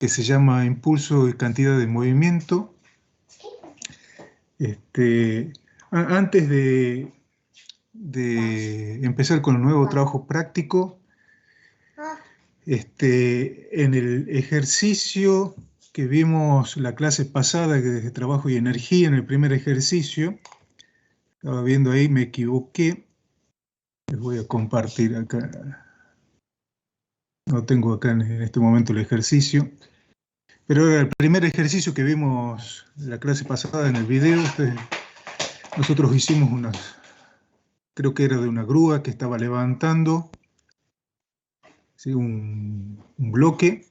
que se llama Impulso y Cantidad de Movimiento. Antes de empezar con el nuevo trabajo práctico, en el ejercicio que vimos la clase pasada de trabajo y energía, en el primer ejercicio, estaba viendo ahí, me equivoqué, les voy a compartir acá, no tengo acá en este momento el ejercicio, pero era el primer ejercicio que vimos la clase pasada en el video. Nosotros hicimos creo que era de una grúa que estaba levantando, ¿sí? un bloque,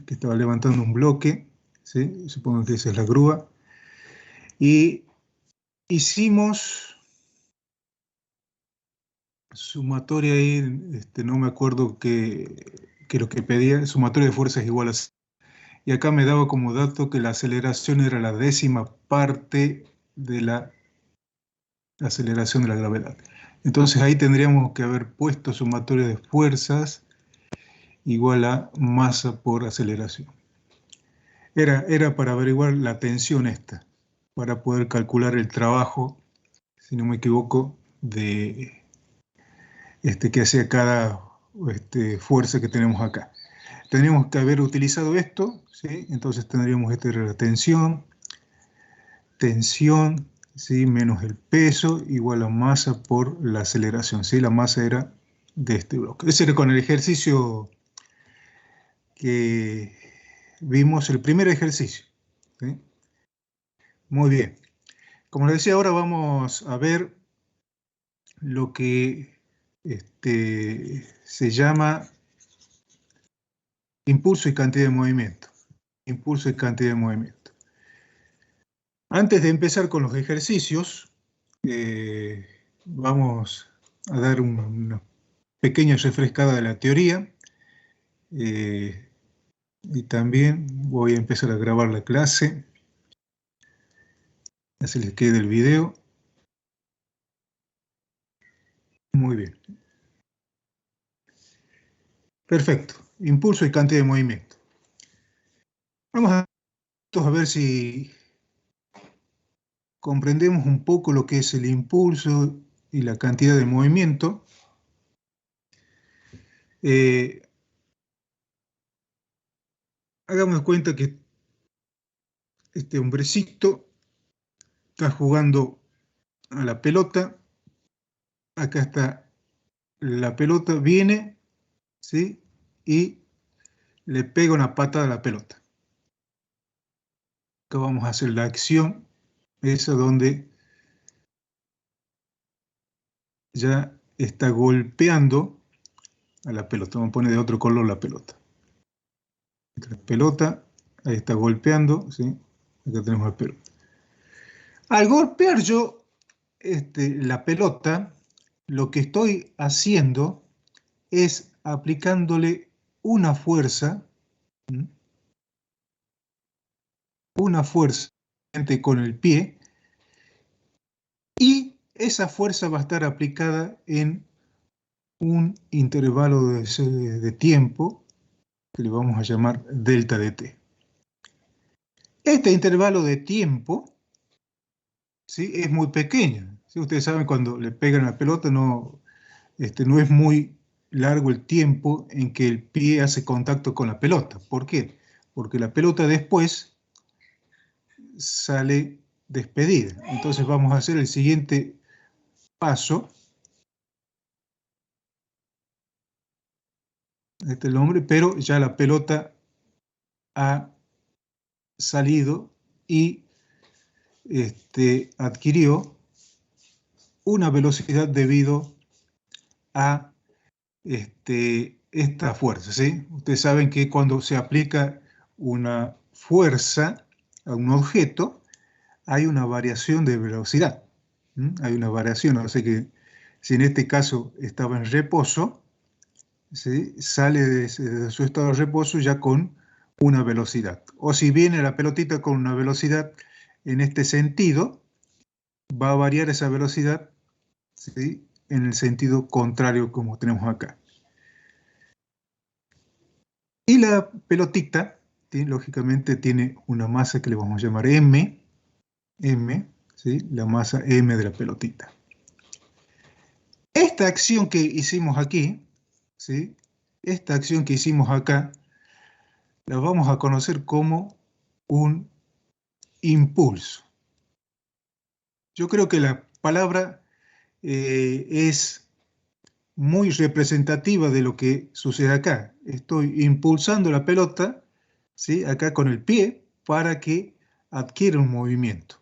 que estaba levantando un bloque, ¿sí? Supongo que esa es la grúa, y hicimos sumatoria ahí, no me acuerdo qué lo que pedía, sumatoria de fuerzas igual a... Y acá me daba como dato que la aceleración era la 10ª parte de la aceleración de la gravedad. Entonces ahí tendríamos que haber puesto sumatoria de fuerzas igual a masa por aceleración. Era para averiguar la tensión esta, para poder calcular el trabajo, si no me equivoco, de que hacía cada fuerza que tenemos acá. Tendríamos que haber utilizado esto, ¿sí? Entonces tendríamos la tensión, ¿sí? Menos el peso igual a masa por la aceleración, ¿sí? La masa era de este bloque. Ese era con el ejercicio que vimos, el primer ejercicio, ¿sí? Muy bien. Como les decía, ahora vamos a ver lo que se llama impulso y cantidad de movimiento. Impulso y cantidad de movimiento. Antes de empezar con los ejercicios, vamos a dar una pequeña refrescada de la teoría. Y también voy a empezar a grabar la clase. Así les quede el video. Muy bien. Perfecto. Impulso y cantidad de movimiento. Vamos a ver si comprendemos un poco lo que es el impulso y la cantidad de movimiento. Hagamos cuenta que este hombrecito está jugando a la pelota. Acá está la pelota, viene, ¿sí? Y le pega una patada a la pelota. Acá vamos a hacer la acción, esa donde ya está golpeando a la pelota. Vamos a poner de otro color la pelota. La pelota, ahí está golpeando, ¿sí? Acá tenemos la pelota. Al golpear yo la pelota, lo que estoy haciendo es aplicándole una fuerza, ¿sí? Una fuerza con el pie, y esa fuerza va a estar aplicada en un intervalo de tiempo que le vamos a llamar delta de t. Este intervalo de tiempo, ¿sí? Es muy pequeño. ¿Sí? Ustedes saben, cuando le pegan la pelota no es muy largo el tiempo en que el pie hace contacto con la pelota. ¿Por qué? Porque la pelota después sale despedida. Entonces vamos a hacer el siguiente paso. Este es el nombre, pero ya la pelota ha salido y adquirió una velocidad debido a esta fuerza, ¿sí? Ustedes saben que cuando se aplica una fuerza a un objeto, hay una variación de velocidad. Hay una variación, o sea que si en este caso estaba en reposo, ¿sí? Sale de su estado de reposo ya con una velocidad. O si viene la pelotita con una velocidad en este sentido, va a variar esa velocidad, ¿sí? En el sentido contrario como tenemos acá. Y la pelotita, lógicamente, tiene una masa que le vamos a llamar M, ¿sí? La masa M de la pelotita. Esta acción que hicimos aquí, ¿sí? Esta acción que hicimos acá, la vamos a conocer como un impulso. Yo creo que la palabra es muy representativa de lo que sucede acá. Estoy impulsando la pelota, ¿sí? Acá con el pie para que adquiera un movimiento.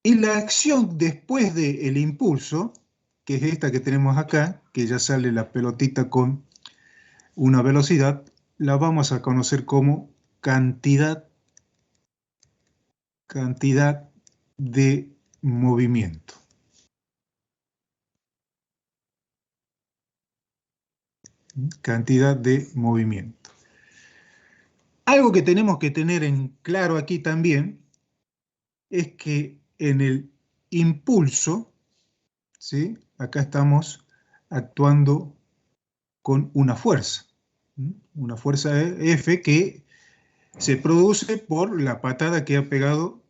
Y la acción después del impulso, que es esta que tenemos acá, que ya sale la pelotita con una velocidad, la vamos a conocer como cantidad de movimiento. Cantidad de movimiento. Algo que tenemos que tener en claro aquí también es que en el impulso, ¿sí? Acá estamos actuando con una fuerza. Una fuerza F que se produce por la patada que ha pegado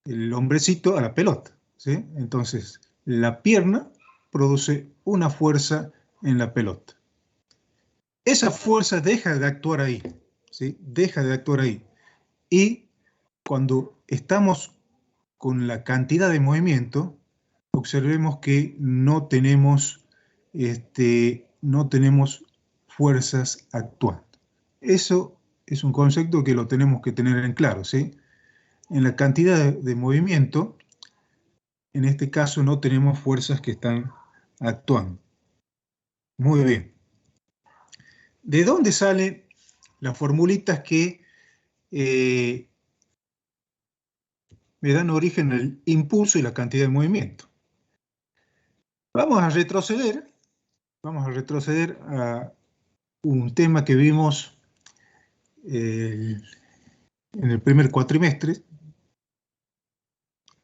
el hombrecito a la pelota, ¿sí? Entonces, la pierna produce una fuerza en la pelota. Esa fuerza deja de actuar ahí, ¿sí? Deja de actuar ahí. Y cuando estamos con la cantidad de movimiento, observemos que no tenemos fuerzas actuando. Eso es un concepto que lo tenemos que tener en claro, ¿sí? En la cantidad de movimiento, en este caso no tenemos fuerzas que están actuando. Muy bien. ¿De dónde salen las formulitas que eh, me dan origen al impulso y la cantidad de movimiento? Vamos a retroceder a un tema que vimos en el primer cuatrimestre,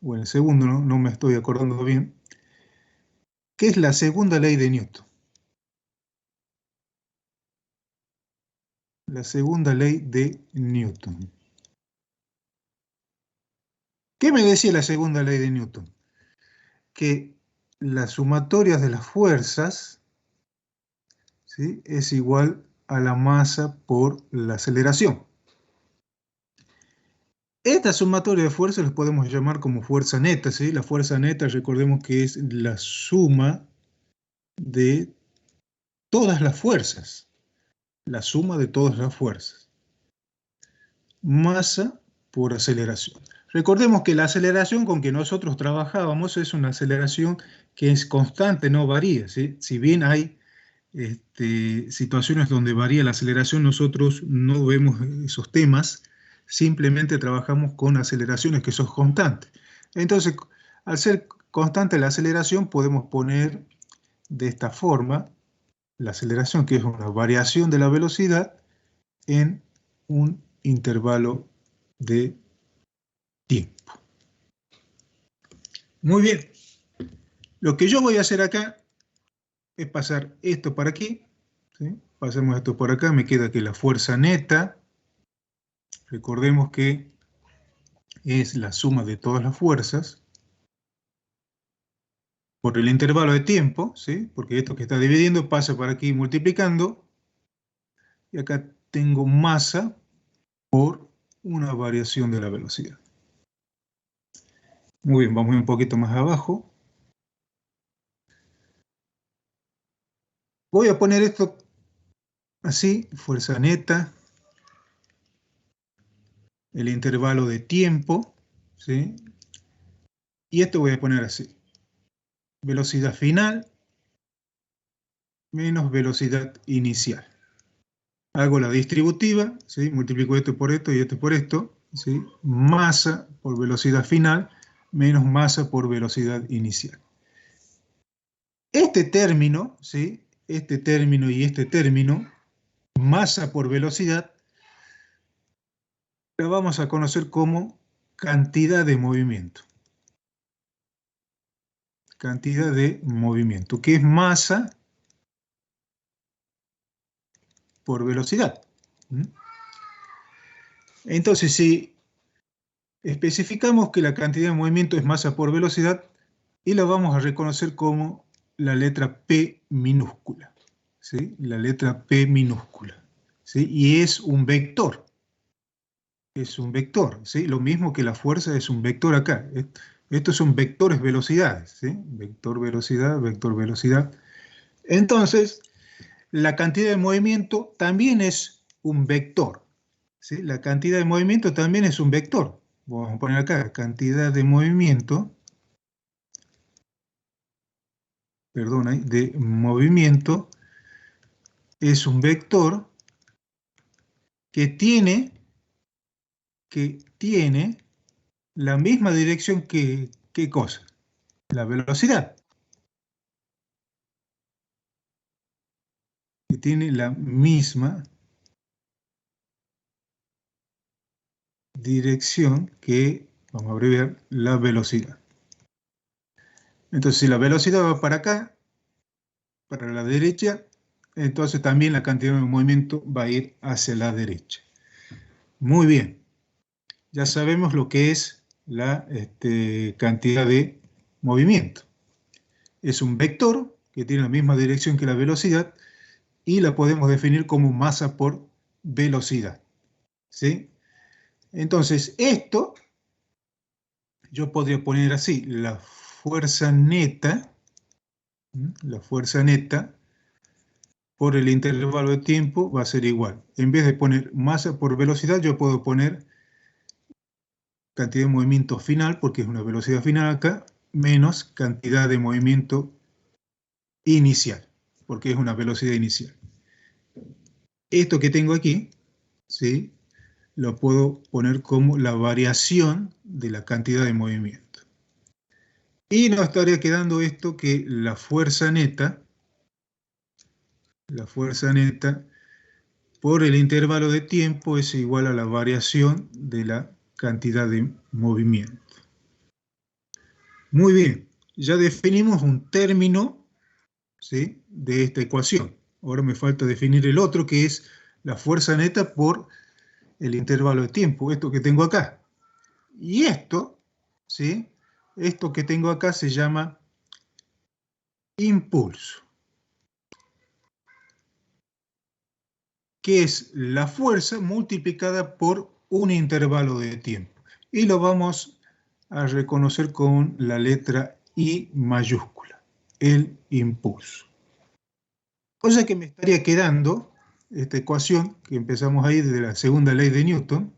o en el segundo, no me estoy acordando bien, que es la segunda ley de Newton. La segunda ley de Newton. ¿Qué me decía la segunda ley de Newton? Que la sumatoria de las fuerzas, ¿sí?, es igual a la masa por la aceleración. Esta sumatoria de fuerzas las podemos llamar como fuerza neta, ¿sí? La fuerza neta, recordemos que es la suma de todas las fuerzas, la suma de todas las fuerzas. Masa por aceleración. Recordemos que la aceleración con que nosotros trabajábamos es una aceleración que es constante, no varía, ¿sí? Si bien hay situaciones donde varía la aceleración, nosotros no vemos esos temas, simplemente trabajamos con aceleraciones que son constantes. Entonces, al ser constante la aceleración, podemos poner de esta forma la aceleración, que es una variación de la velocidad, en un intervalo de tiempo. Muy bien. Lo que yo voy a hacer acá es pasar esto para aquí, ¿sí? Pasemos esto por acá, me queda que la fuerza neta, recordemos que es la suma de todas las fuerzas por el intervalo de tiempo, ¿sí? Porque esto que está dividiendo pasa para aquí multiplicando, y acá tengo masa por una variación de la velocidad. Muy bien, vamos un poquito más abajo. Voy a poner esto así, fuerza neta, el intervalo de tiempo, ¿sí? Y esto voy a poner así, velocidad final menos velocidad inicial. Hago la distributiva, ¿sí? Multiplico esto por esto y esto por esto, ¿sí? Masa por velocidad final menos masa por velocidad inicial. Este término, ¿sí?, este término y este término, masa por velocidad, la vamos a conocer como cantidad de movimiento. Cantidad de movimiento, que es masa por velocidad. Entonces, si especificamos que la cantidad de movimiento es masa por velocidad, y la vamos a reconocer como la letra P minúscula, ¿sí? La letra P minúscula, ¿sí? Y es un vector. Es un vector, ¿sí? Lo mismo que la fuerza es un vector acá. Estos son vectores velocidades, ¿sí? Vector velocidad, vector velocidad. Entonces, la cantidad de movimiento también es un vector, ¿sí? La cantidad de movimiento también es un vector. Vamos a poner acá, cantidad de movimiento, perdón, de movimiento es un vector que tiene la misma dirección que, ¿qué cosa? La velocidad. Que tiene la misma dirección que, vamos a abreviar, la velocidad. Entonces, si la velocidad va para acá, para la derecha, entonces también la cantidad de movimiento va a ir hacia la derecha. Muy bien. Ya sabemos lo que es la cantidad de movimiento. Es un vector que tiene la misma dirección que la velocidad y la podemos definir como masa por velocidad, ¿sí? Entonces, esto yo podría poner así, la fuerza neta por el intervalo de tiempo va a ser igual. En vez de poner masa por velocidad, yo puedo poner cantidad de movimiento final, porque es una velocidad final acá, menos cantidad de movimiento inicial, porque es una velocidad inicial. Esto que tengo aquí, ¿sí? Lo puedo poner como la variación de la cantidad de movimiento. Y nos estaría quedando esto que la fuerza neta por el intervalo de tiempo es igual a la variación de la cantidad de movimiento. Muy bien, ya definimos un término, ¿sí?, de esta ecuación. Ahora me falta definir el otro, que es la fuerza neta por el intervalo de tiempo, esto que tengo acá. Y esto, ¿sí?, esto que tengo acá se llama impulso, que es la fuerza multiplicada por un intervalo de tiempo. Y lo vamos a reconocer con la letra I mayúscula, el impulso. O sea que me estaría quedando esta ecuación que empezamos ahí desde la segunda ley de Newton,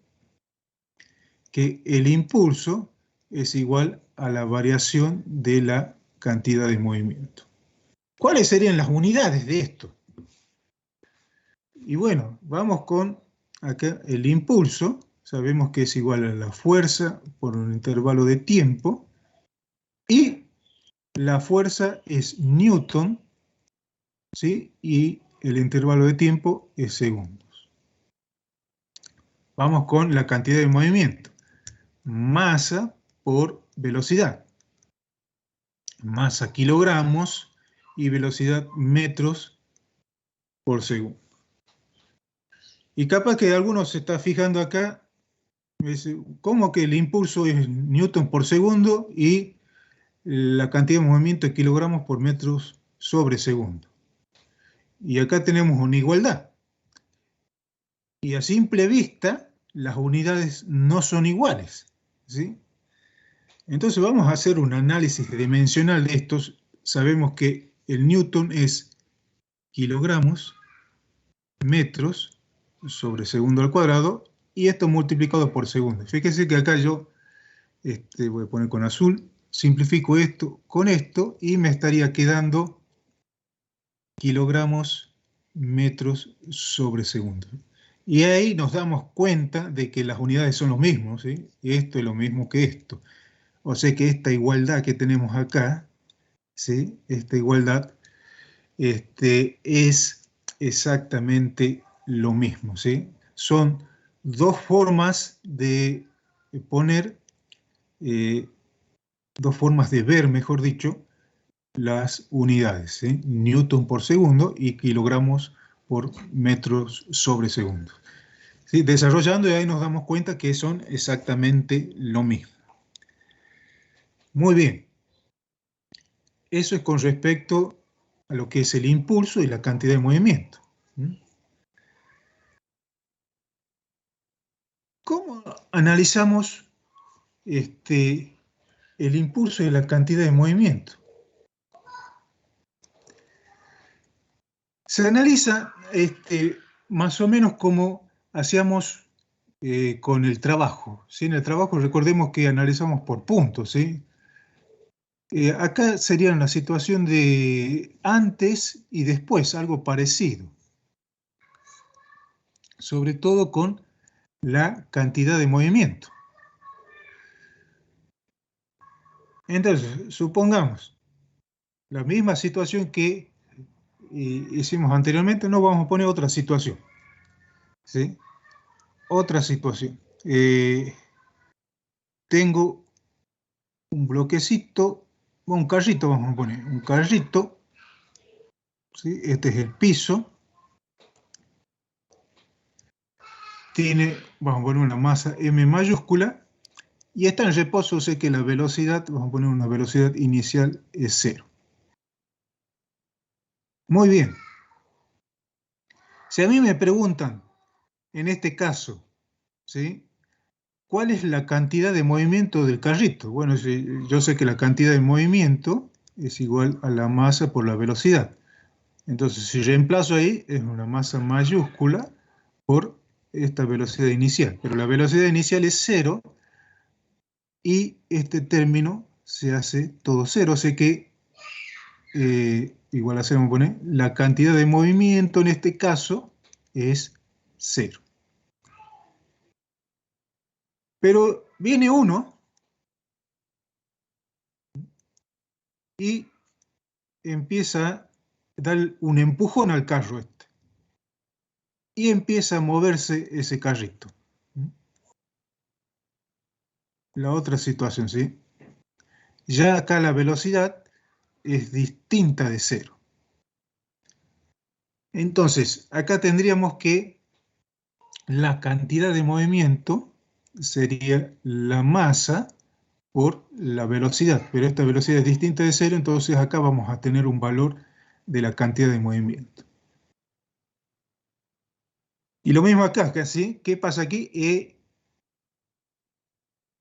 que el impulso es igual a la variación de la cantidad de movimiento. ¿Cuáles serían las unidades de esto? Y bueno, vamos con acá el impulso. Sabemos que es igual a la fuerza por un intervalo de tiempo. Y la fuerza es Newton, ¿sí? Y el intervalo de tiempo es segundos. Vamos con la cantidad de movimiento. Masa por velocidad. Masa kilogramos y velocidad metros por segundo. Y capaz que alguno se está fijando acá, ¿cómo que el impulso es newton por segundo y la cantidad de movimiento es kilogramos por metros sobre segundo? Y acá tenemos una igualdad. Y a simple vista, las unidades no son iguales, ¿sí? Entonces vamos a hacer un análisis dimensional de estos. Sabemos que el newton es kilogramos, metros sobre segundo al cuadrado, y esto multiplicado por segundo. Fíjense que acá yo voy a poner con azul, simplifico esto con esto y me estaría quedando kilogramos metros sobre segundo. Y ahí nos damos cuenta de que las unidades son los mismos, ¿sí? Esto es lo mismo que esto. O sea que esta igualdad que tenemos acá, ¿sí?, esta igualdad es exactamente lo mismo, ¿sí? Son dos formas de poner, dos formas de ver, mejor dicho, las unidades, ¿sí? Newton por segundo y kilogramos por metros sobre segundo. ¿Sí? Desarrollando, y ahí nos damos cuenta que son exactamente lo mismo. Muy bien. Eso es con respecto a lo que es el impulso y la cantidad de movimiento. ¿Cómo analizamos el impulso y la cantidad de movimiento? Se analiza más o menos como hacíamos con el trabajo. ¿Sí? En el trabajo recordemos que analizamos por puntos. ¿Sí? Acá sería la situación de antes y después, algo parecido. Sobre todo con la cantidad de movimiento. Entonces, supongamos la misma situación que hicimos anteriormente, no vamos a poner otra situación. ¿Sí? Otra situación. Tengo un bloquecito, un carrito vamos a poner, un carrito, ¿sí? Este es el piso, tiene, vamos a poner una masa M mayúscula, y está en reposo, sé que la velocidad, vamos a poner una velocidad inicial es 0. Muy bien. Si a mí me preguntan, en este caso, ¿sí? ¿Cuál es la cantidad de movimiento del carrito? Bueno, yo sé que la cantidad de movimiento es igual a la masa por la velocidad. Entonces, si reemplazo ahí, es una masa mayúscula por esta velocidad inicial. Pero la velocidad inicial es 0 y este término se hace todo 0. O sea que, igual a 0, vamos a poner, la cantidad de movimiento en este caso es 0. Pero viene uno y empieza a dar un empujón al carro este. Y empieza a moverse ese carrito. La otra situación, ¿sí? Ya acá la velocidad es distinta de 0. Entonces, acá tendríamos que la cantidad de movimiento sería la masa por la velocidad, pero esta velocidad es distinta de 0, entonces acá vamos a tener un valor de la cantidad de movimiento. Y lo mismo acá, ¿sí? ¿Qué pasa aquí?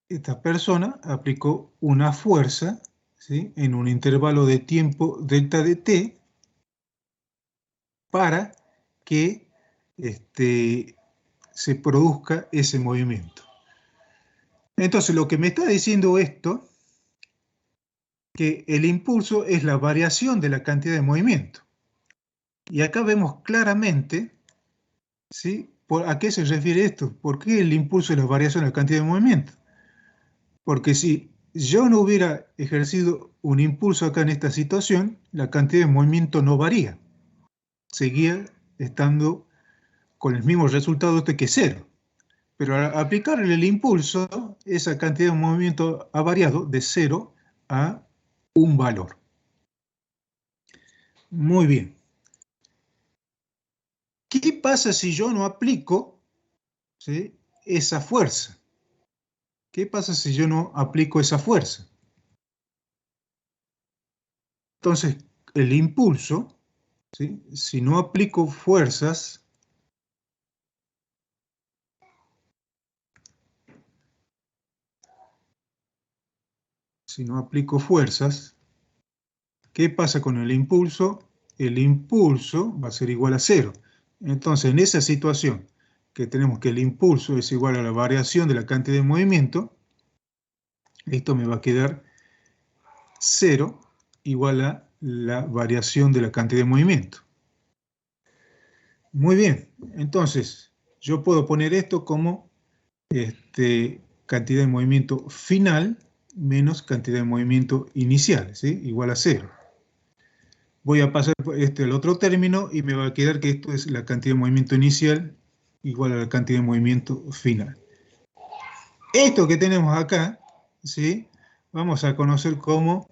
Esta persona aplicó una fuerza, ¿sí? En un intervalo de tiempo delta de t para que se produzca ese movimiento. Entonces, lo que me está diciendo esto, que el impulso es la variación de la cantidad de movimiento. Y acá vemos claramente, ¿sí? ¿A qué se refiere esto? ¿Por qué el impulso es la variación de la cantidad de movimiento? Porque si yo no hubiera ejercido un impulso acá en esta situación, la cantidad de movimiento no varía. Seguía estando con el mismo resultado que 0. Pero al aplicarle el impulso, esa cantidad de movimiento ha variado de 0 a un valor. Muy bien. ¿Qué pasa si yo no aplico, ¿sí? esa fuerza? ¿Qué pasa si yo no aplico esa fuerza? Entonces, el impulso, ¿sí? Si no aplico fuerzas, ¿qué pasa con el impulso? El impulso va a ser igual a 0. Entonces, en esa situación que tenemos que el impulso es igual a la variación de la cantidad de movimiento, esto me va a quedar 0 igual a la variación de la cantidad de movimiento. Muy bien, entonces yo puedo poner esto como cantidad de movimiento final menos cantidad de movimiento inicial, ¿sí? Igual a 0. Voy a pasar al otro término y me va a quedar que esto es la cantidad de movimiento inicial igual a la cantidad de movimiento final. Esto que tenemos acá, ¿sí? Vamos a conocer como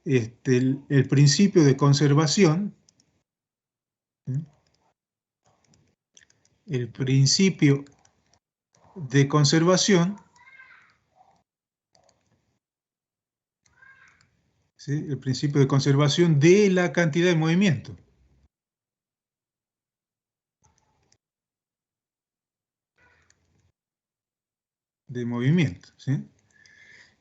el principio de conservación, ¿sí? el principio de conservación, ¿sí? El principio de conservación de la cantidad de movimiento. ¿Sí?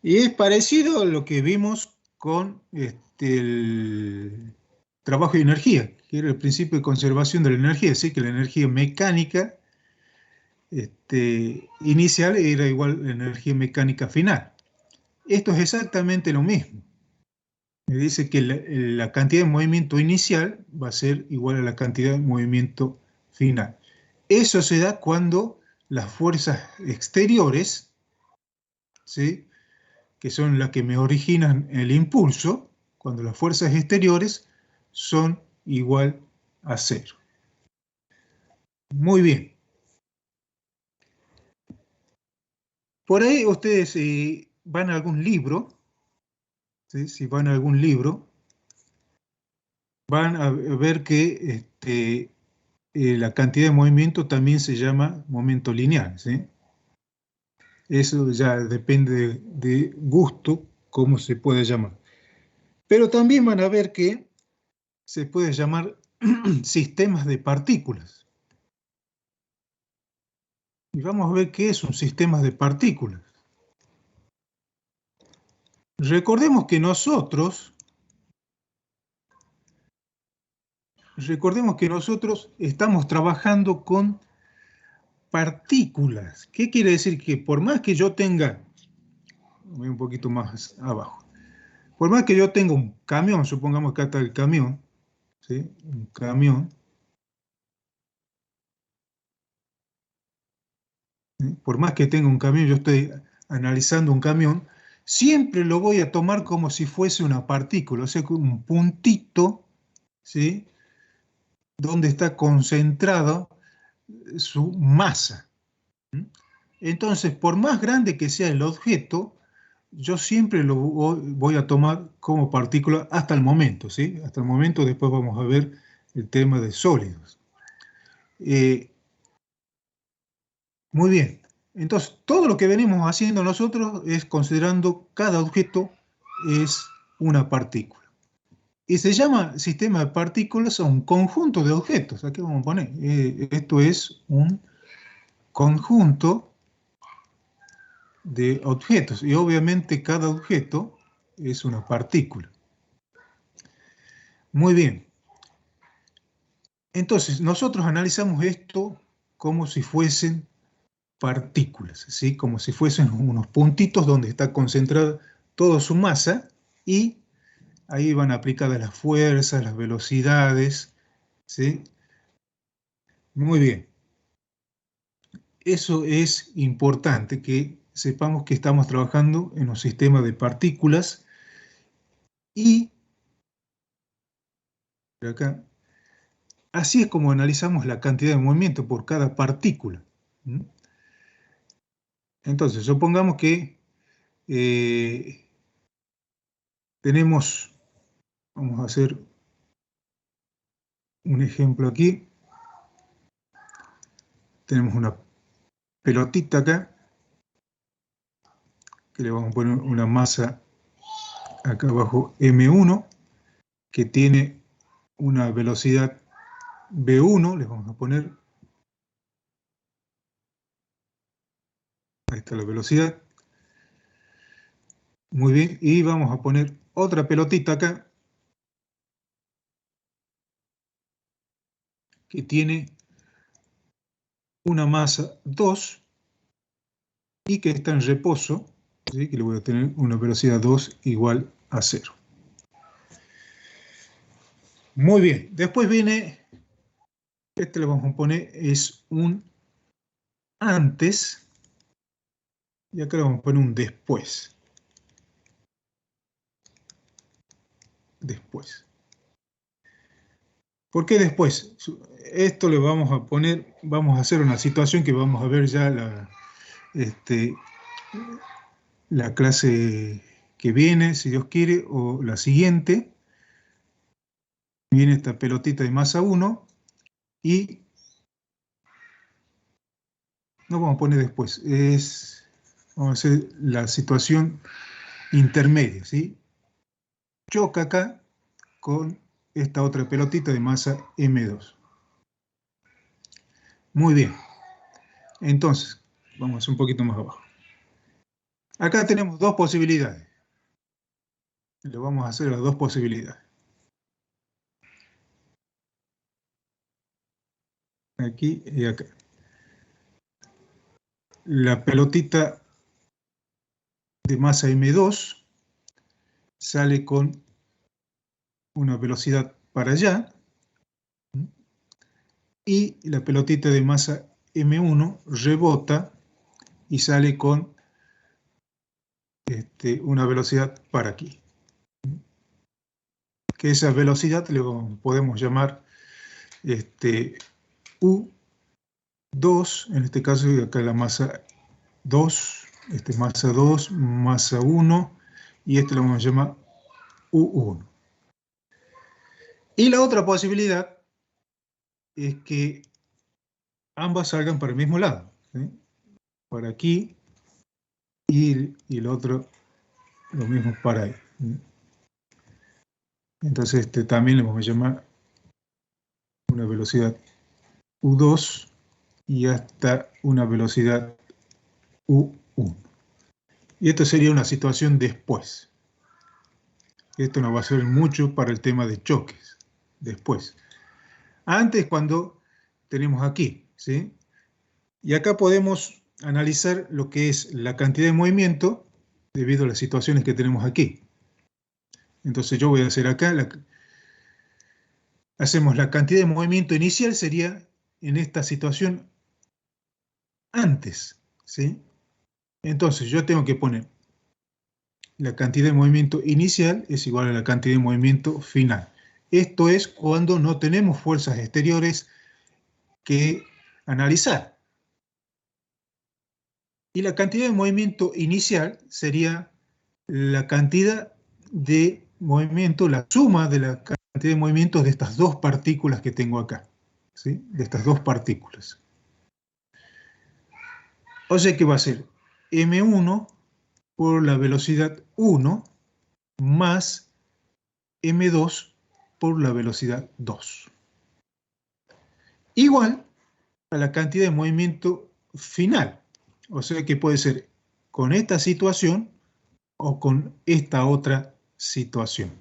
Y es parecido a lo que vimos con el trabajo y energía, que era el principio de conservación de la energía, así que la energía mecánica inicial era igual a la energía mecánica final. Esto es exactamente lo mismo. Me dice que la cantidad de movimiento inicial va a ser igual a la cantidad de movimiento final. Eso se da cuando las fuerzas exteriores, ¿sí?, que son las que me originan el impulso, cuando las fuerzas exteriores son igual a cero. Muy bien. Por ahí ustedes van a algún libro, ¿sí? Si van a algún libro, van a ver que la cantidad de movimiento también se llama momento lineal, ¿sí? Eso ya depende de gusto, cómo se puede llamar. Pero también van a ver que se puede llamar sistemas de partículas. Y vamos a ver qué es un sistema de partículas. Recordemos que nosotros estamos trabajando con partículas. ¿Qué quiere decir? Que por más que yo tenga, voy un poquito más abajo, por más que yo tenga un camión, supongamos que acá está el camión, ¿sí? Un camión, ¿sí? Por más que tenga un camión, yo estoy analizando un camión, siempre lo voy a tomar como si fuese una partícula, o sea, un puntito, ¿sí?, donde está concentrado su masa. Entonces, por más grande que sea el objeto, yo siempre lo voy a tomar como partícula hasta el momento, ¿sí? Hasta el momento, después vamos a ver el tema de sólidos. Muy bien. Entonces, todo lo que venimos haciendo nosotros es considerando cada objeto es una partícula. Y se llama sistema de partículas a un conjunto de objetos. Aquí vamos a poner, esto es un conjunto de objetos. Y obviamente cada objeto es una partícula. Muy bien. Entonces, nosotros analizamos esto como si fuesen partículas, ¿sí? Como si fuesen unos puntitos donde está concentrada toda su masa y ahí van aplicadas las fuerzas, las velocidades, ¿sí? Muy bien. Eso es importante, que sepamos que estamos trabajando en un sistema de partículas y acá, así es como analizamos la cantidad de movimiento por cada partícula. Entonces, supongamos que tenemos, vamos a hacer un ejemplo aquí, tenemos una pelotita acá, que le vamos a poner una masa acá abajo M1, que tiene una velocidad V1, le vamos a poner, ahí está la velocidad, muy bien, y vamos a poner otra pelotita acá, que tiene una masa 2 y que está en reposo, ¿sí? Que le voy a tener una velocidad 2 igual a 0. Muy bien, después viene, este le vamos a poner, es un antes, y acá le vamos a poner un después. Después. ¿Por qué después? Esto le vamos a poner, vamos a hacer una situación que vamos a ver ya la clase que viene, si Dios quiere, o la siguiente. Viene esta pelotita de masa 1 y no vamos a poner después, vamos a hacer la situación intermedia, ¿sí? Choca acá con esta otra pelotita de masa M2. Muy bien. Entonces, vamos un poquito más abajo. Acá tenemos dos posibilidades. Le vamos a hacer las dos posibilidades. Aquí y acá. La pelotita de masa M2 sale con una velocidad para allá y la pelotita de masa M1 rebota y sale con una velocidad para aquí. Que esa velocidad le podemos llamar U2, en este caso acá la masa 2, masa 2, masa 1, y lo vamos a llamar U1. Y la otra posibilidad es que ambas salgan para el mismo lado, ¿sí? Para aquí y el otro lo mismo para ahí. Entonces también le vamos a llamar una velocidad U2 y hasta una velocidad U1. Y esto sería una situación después. Esto nos va a servir mucho para el tema de choques, después. Antes, cuando tenemos aquí, ¿sí? Y acá podemos analizar lo que es la cantidad de movimiento debido a las situaciones que tenemos aquí. Entonces yo voy a hacer acá, hacemos la cantidad de movimiento inicial, sería en esta situación antes, ¿sí? Entonces yo tengo que poner la cantidad de movimiento inicial es igual a la cantidad de movimiento final. Esto es cuando no tenemos fuerzas exteriores que analizar. Y la cantidad de movimiento inicial sería la cantidad de movimiento, la suma de la cantidad de movimientos de estas dos partículas que tengo acá, ¿sí? De estas dos partículas. O sea que va a ser m1 por la velocidad 1 más m2 por la velocidad 2. Igual a la cantidad de movimiento final. O sea que puede ser con esta situación o con esta otra situación.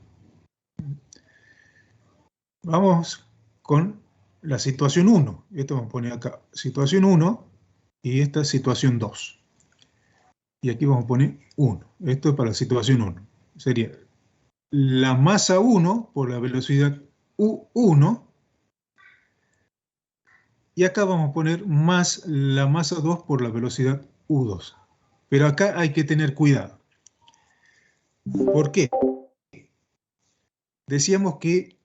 Vamos con la situación 1. Esto vamos a poner acá, situación 1, y esta situación 2. Y aquí vamos a poner 1. Esto es para la situación 1. Sería la masa 1 por la velocidad U1, y acá vamos a poner más la masa 2 por la velocidad U2. Pero acá hay que tener cuidado. ¿Por qué? Decíamos que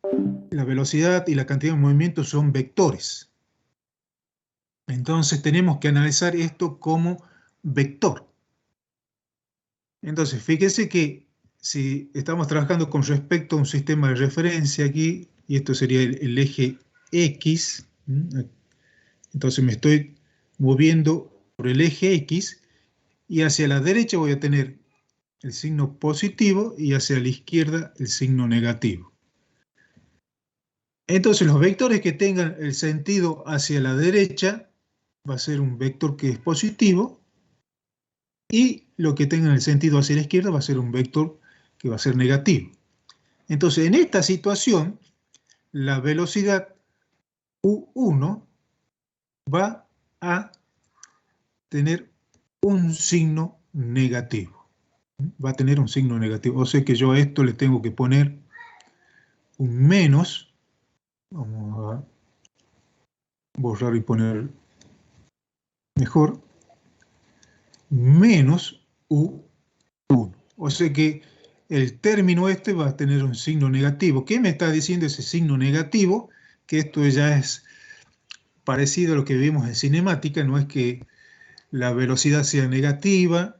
la velocidad y la cantidad de movimiento son vectores. Entonces tenemos que analizar esto como vector. Entonces, fíjese que si estamos trabajando con respecto a un sistema de referencia aquí, y esto sería el eje X, entonces me estoy moviendo por el eje X, y hacia la derecha voy a tener el signo positivo y hacia la izquierda el signo negativo. Entonces los vectores que tengan el sentido hacia la derecha va a ser un vector que es positivo, y lo que tenga el sentido hacia la izquierda va a ser un vector que va a ser negativo. Entonces en esta situación la velocidad U1 va a tener un signo negativo. Va a tener un signo negativo. O sea que yo a esto le tengo que poner un menos. Vamos a borrar y poner mejor. Menos U1. O sea que el término este va a tener un signo negativo. ¿Qué me está diciendo ese signo negativo? Que esto ya es parecido a lo que vimos en cinemática, no es que la velocidad sea negativa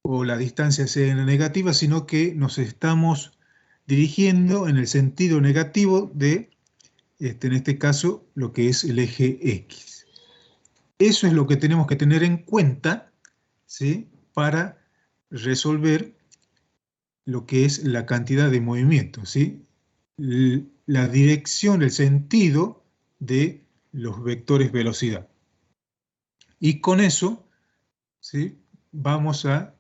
o la distancia sea negativa, sino que nos estamos dirigiendo en el sentido negativo de, en este caso, lo que es el eje X. eso es lo que tenemos que tener en cuenta, ¿sí?, para resolver lo que es la cantidad de movimiento, ¿sí? La dirección, el sentido de los vectores velocidad. Y con eso, ¿sí?, vamos a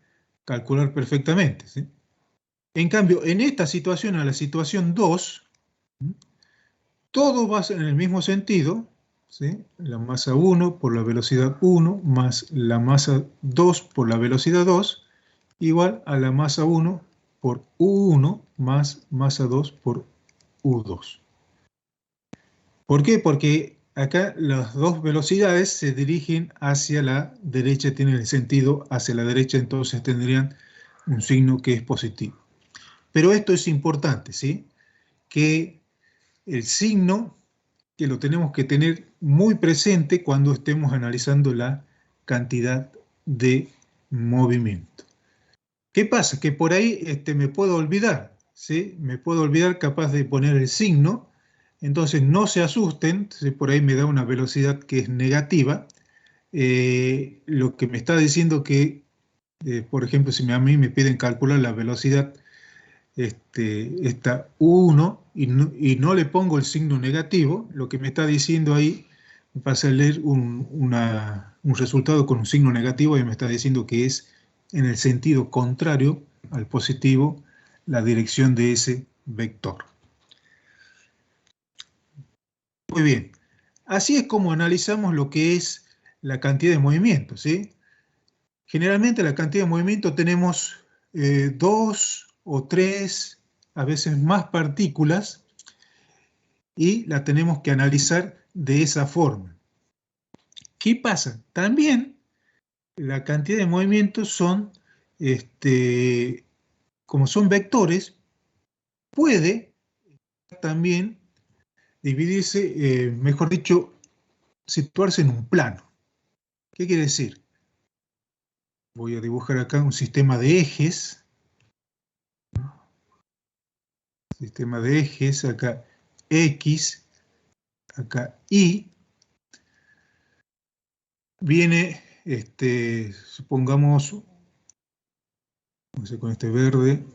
calcular perfectamente, ¿sí? En cambio, en esta situación, a la situación 2, ¿sí?, todo va en el mismo sentido, ¿sí? La masa 1 por la velocidad 1 más la masa 2 por la velocidad 2 igual a la masa 1 por U1 más masa 2 por U2. ¿Por qué? Porque acá las dos velocidades se dirigen hacia la derecha, tienen el sentido hacia la derecha, entonces tendrían un signo que es positivo. Pero esto es importante, ¿sí?, que el signo que lo tenemos que tener muy presente cuando estemos analizando la cantidad de movimiento. ¿Qué pasa? Que por ahí me puedo olvidar, ¿sí? Me puedo olvidar capaz de poner el signo, entonces no se asusten si por ahí me da una velocidad que es negativa, lo que me está diciendo que, por ejemplo, si a mí me piden calcular la velocidad esta U1 y no le pongo el signo negativo, lo que me está diciendo ahí va a salir un resultado con un signo negativo y me está diciendo que es en el sentido contrario al positivo la dirección de ese vector. Muy bien, así es como analizamos lo que es la cantidad de movimiento, ¿sí? Generalmente la cantidad de movimiento tenemos 2 o 3, a veces más partículas, y la tenemos que analizar de esa forma. ¿Qué pasa? También la cantidad de movimientos son, como son vectores, puede también dividirse, mejor dicho, situarse en un plano. ¿Qué quiere decir? Voy a dibujar acá un sistema de ejes. Sistema de ejes, acá X, acá Y. Viene, supongamos, vamos a hacer con este verde,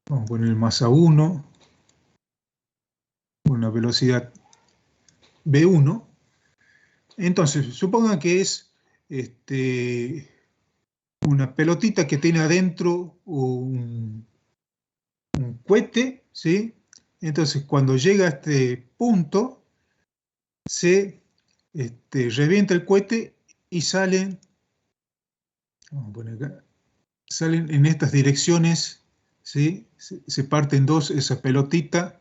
vamos a poner masa 1, una velocidad V1. Entonces, supongan que es una pelotita que tiene adentro un cohete, ¿sí? Entonces, cuando llega a este punto, se revienta el cohete y salen, vamos a poner acá, salen en estas direcciones, ¿sí? Se parte en dos esa pelotita,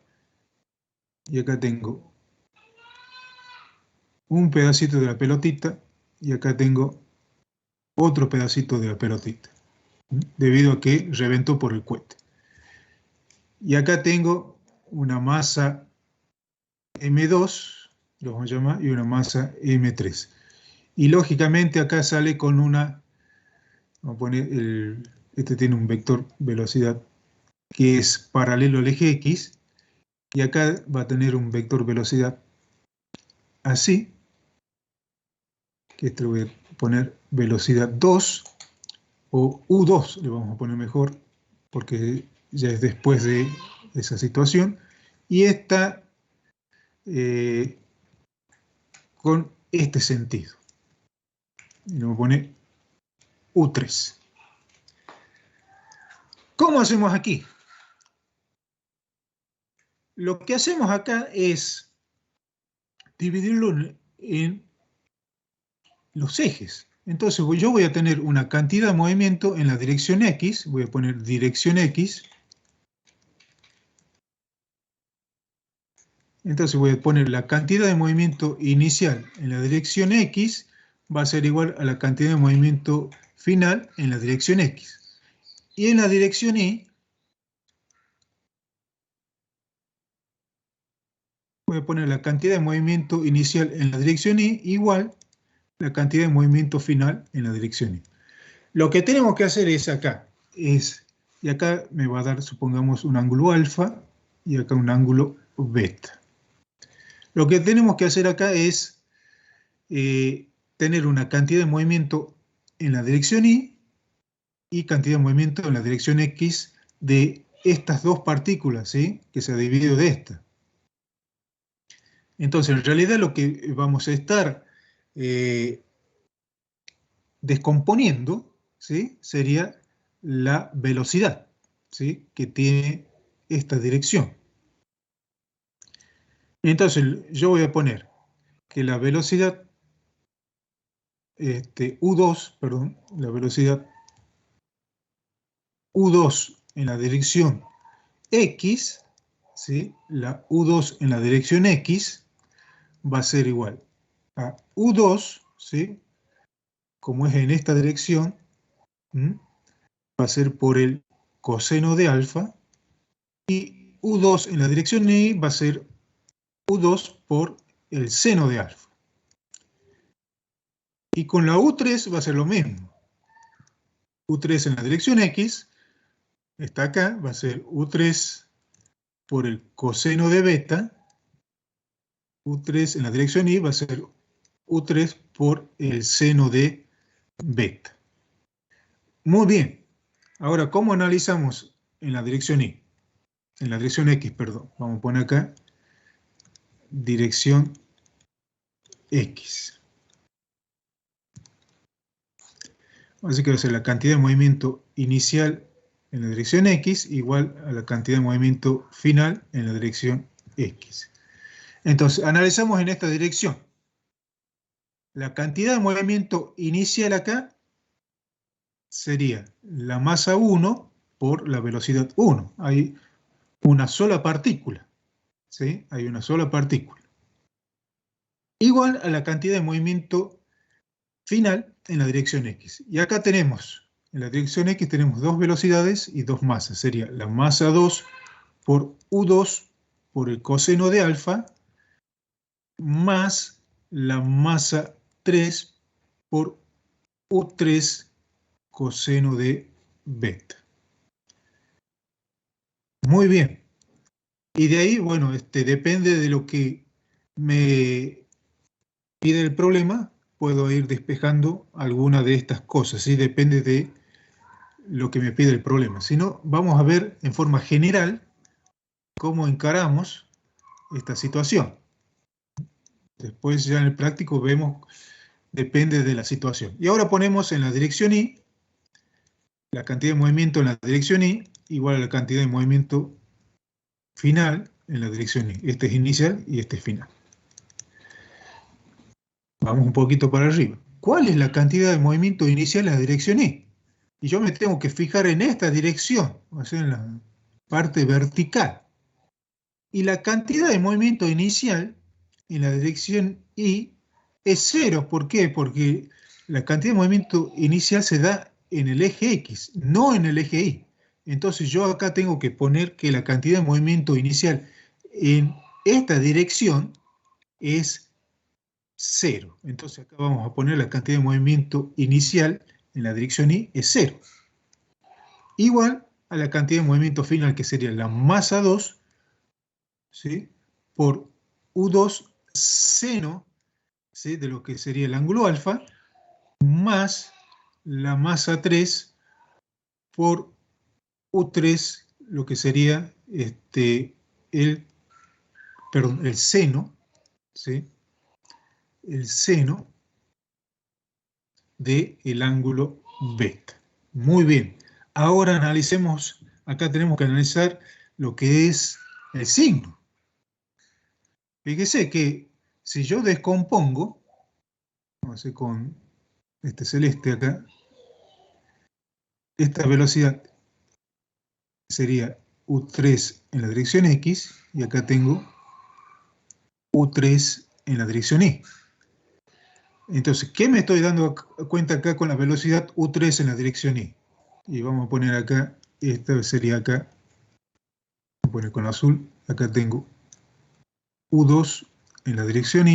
y acá tengo un pedacito de la pelotita, y acá tengo otro pedacito de la pelotita, debido a que reventó por el cohete. Y acá tengo una masa M2, lo vamos a llamar, y una masa M3. Y lógicamente acá sale con una, vamos a poner, este tiene un vector velocidad que es paralelo al eje X, y acá va a tener un vector velocidad así, que este lo voy a poner velocidad 2, o U2 le vamos a poner mejor, porque ya es después de esa situación, y esta con este sentido. Y le voy a poner U3. ¿Cómo hacemos aquí? Lo que hacemos acá es dividirlo en los ejes. Entonces yo voy a tener una cantidad de movimiento en la dirección X, voy a poner dirección X. Entonces voy a poner la cantidad de movimiento inicial en la dirección X, va a ser igual a la cantidad de movimiento final en la dirección X. Y en la dirección Y, voy a poner la cantidad de movimiento inicial en la dirección Y igual a la cantidad de movimiento final en la dirección Y. Lo que tenemos que hacer es acá, y acá me va a dar, supongamos, un ángulo alfa, y acá un ángulo beta. Lo que tenemos que hacer acá es tener una cantidad de movimiento en la dirección y cantidad de movimiento en la dirección X de estas dos partículas, ¿sí? Que se ha dividido de esta. Entonces, en realidad lo que vamos a estar descomponiendo, ¿sí? Sería la velocidad, ¿sí? Que tiene esta dirección. Entonces, yo voy a poner que la velocidad U2, perdón, la velocidad U2 en la dirección X, ¿sí? La U2 en la dirección X va a ser igual a U2, ¿sí? Como es en esta dirección, ¿m? Va a ser por el coseno de alfa, y U2 en la dirección Y va a ser U2 por el seno de alfa. Y con la U3 va a ser lo mismo. U3 en la dirección X, está acá, va a ser U3 por el coseno de beta. U3 en la dirección Y va a ser U3 por el seno de beta. Muy bien. Ahora, ¿cómo analizamos en la dirección Y? En la dirección X, perdón. Vamos a poner acá dirección X. Así que va a ser la cantidad de movimiento inicial en la dirección X igual a la cantidad de movimiento final en la dirección X. Entonces, analizamos en esta dirección. La cantidad de movimiento inicial acá sería la masa 1 por la velocidad 1. Hay una sola partícula, ¿sí? Hay una sola partícula. Igual a la cantidad de movimiento final en la dirección X. Y acá tenemos, en la dirección X tenemos dos velocidades y dos masas. Sería la masa 2 por U2 por el coseno de alfa más la masa 3 por U3 coseno de beta. Muy bien. Y de ahí, bueno, depende de lo que me pide el problema, puedo ir despejando alguna de estas cosas, ¿sí? Depende de lo que me pide el problema. Si no, vamos a ver en forma general cómo encaramos esta situación. Después ya en el práctico vemos, depende de la situación. Y ahora ponemos en la dirección Y, la cantidad de movimiento en la dirección Y igual a la cantidad de movimiento final en la dirección Y. Este es inicial y este es final. Vamos un poquito para arriba. ¿Cuál es la cantidad de movimiento inicial en la dirección Y? Y yo me tengo que fijar en esta dirección, o sea, en la parte vertical. Y la cantidad de movimiento inicial en la dirección Y es cero. ¿Por qué? Porque la cantidad de movimiento inicial se da en el eje X, no en el eje Y. Entonces yo acá tengo que poner que la cantidad de movimiento inicial en esta dirección es cero. Entonces acá vamos a poner la cantidad de movimiento inicial en la dirección Y es cero. Igual a la cantidad de movimiento final, que sería la masa 2, ¿sí? Por U2 seno, ¿sí? De lo que sería el ángulo alfa, más la masa 3 por U3, lo que sería el seno, ¿sí? El seno del ángulo beta. Muy bien. Ahora analicemos, acá tenemos que analizar lo que es el signo. Fíjese que si yo descompongo, vamos a hacer con este celeste acá, esta velocidad sería U3 en la dirección X, y acá tengo U3 en la dirección Y. Entonces, ¿qué me estoy dando cuenta acá con la velocidad U3 en la dirección Y? Y vamos a poner acá, esta sería acá, voy a poner con azul, acá tengo U2 en la dirección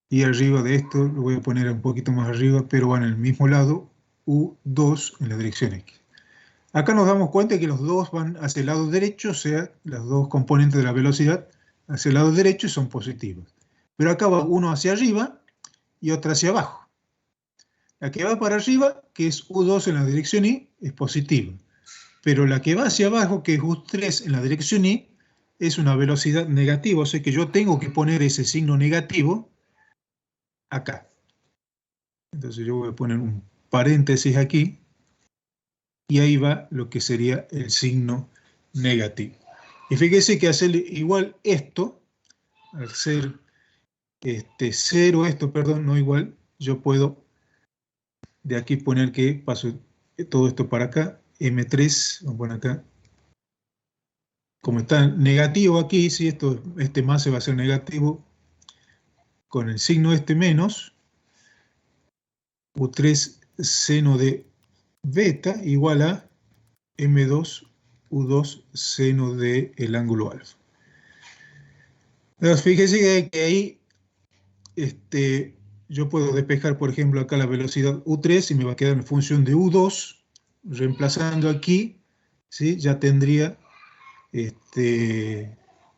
y arriba de esto lo voy a poner un poquito más arriba, pero van en el mismo lado, U2 en la dirección X. Acá nos damos cuenta que los dos van hacia el lado derecho, o sea, los dos componentes de la velocidad hacia el lado derecho y son positivas. Pero acá va uno hacia arriba y otra hacia abajo. La que va para arriba, que es U2 en la dirección Y, es positiva. Pero la que va hacia abajo, que es U3 en la dirección Y, es una velocidad negativa. O sea que yo tengo que poner ese signo negativo acá. Entonces yo voy a poner un paréntesis aquí y ahí va lo que sería el signo negativo. Y fíjese que hacer igual esto, al ser 0 esto, perdón, no igual, yo puedo de aquí poner que paso todo esto para acá, M3, vamos a poner acá, como está negativo aquí, si este más se va a ser negativo, con el signo menos, U3 seno de beta igual a M2 U2 seno del ángulo alfa. Entonces, fíjese que ahí yo puedo despejar, por ejemplo, acá la velocidad U3 y me va a quedar en función de U2, reemplazando aquí, ¿sí? Ya tendría,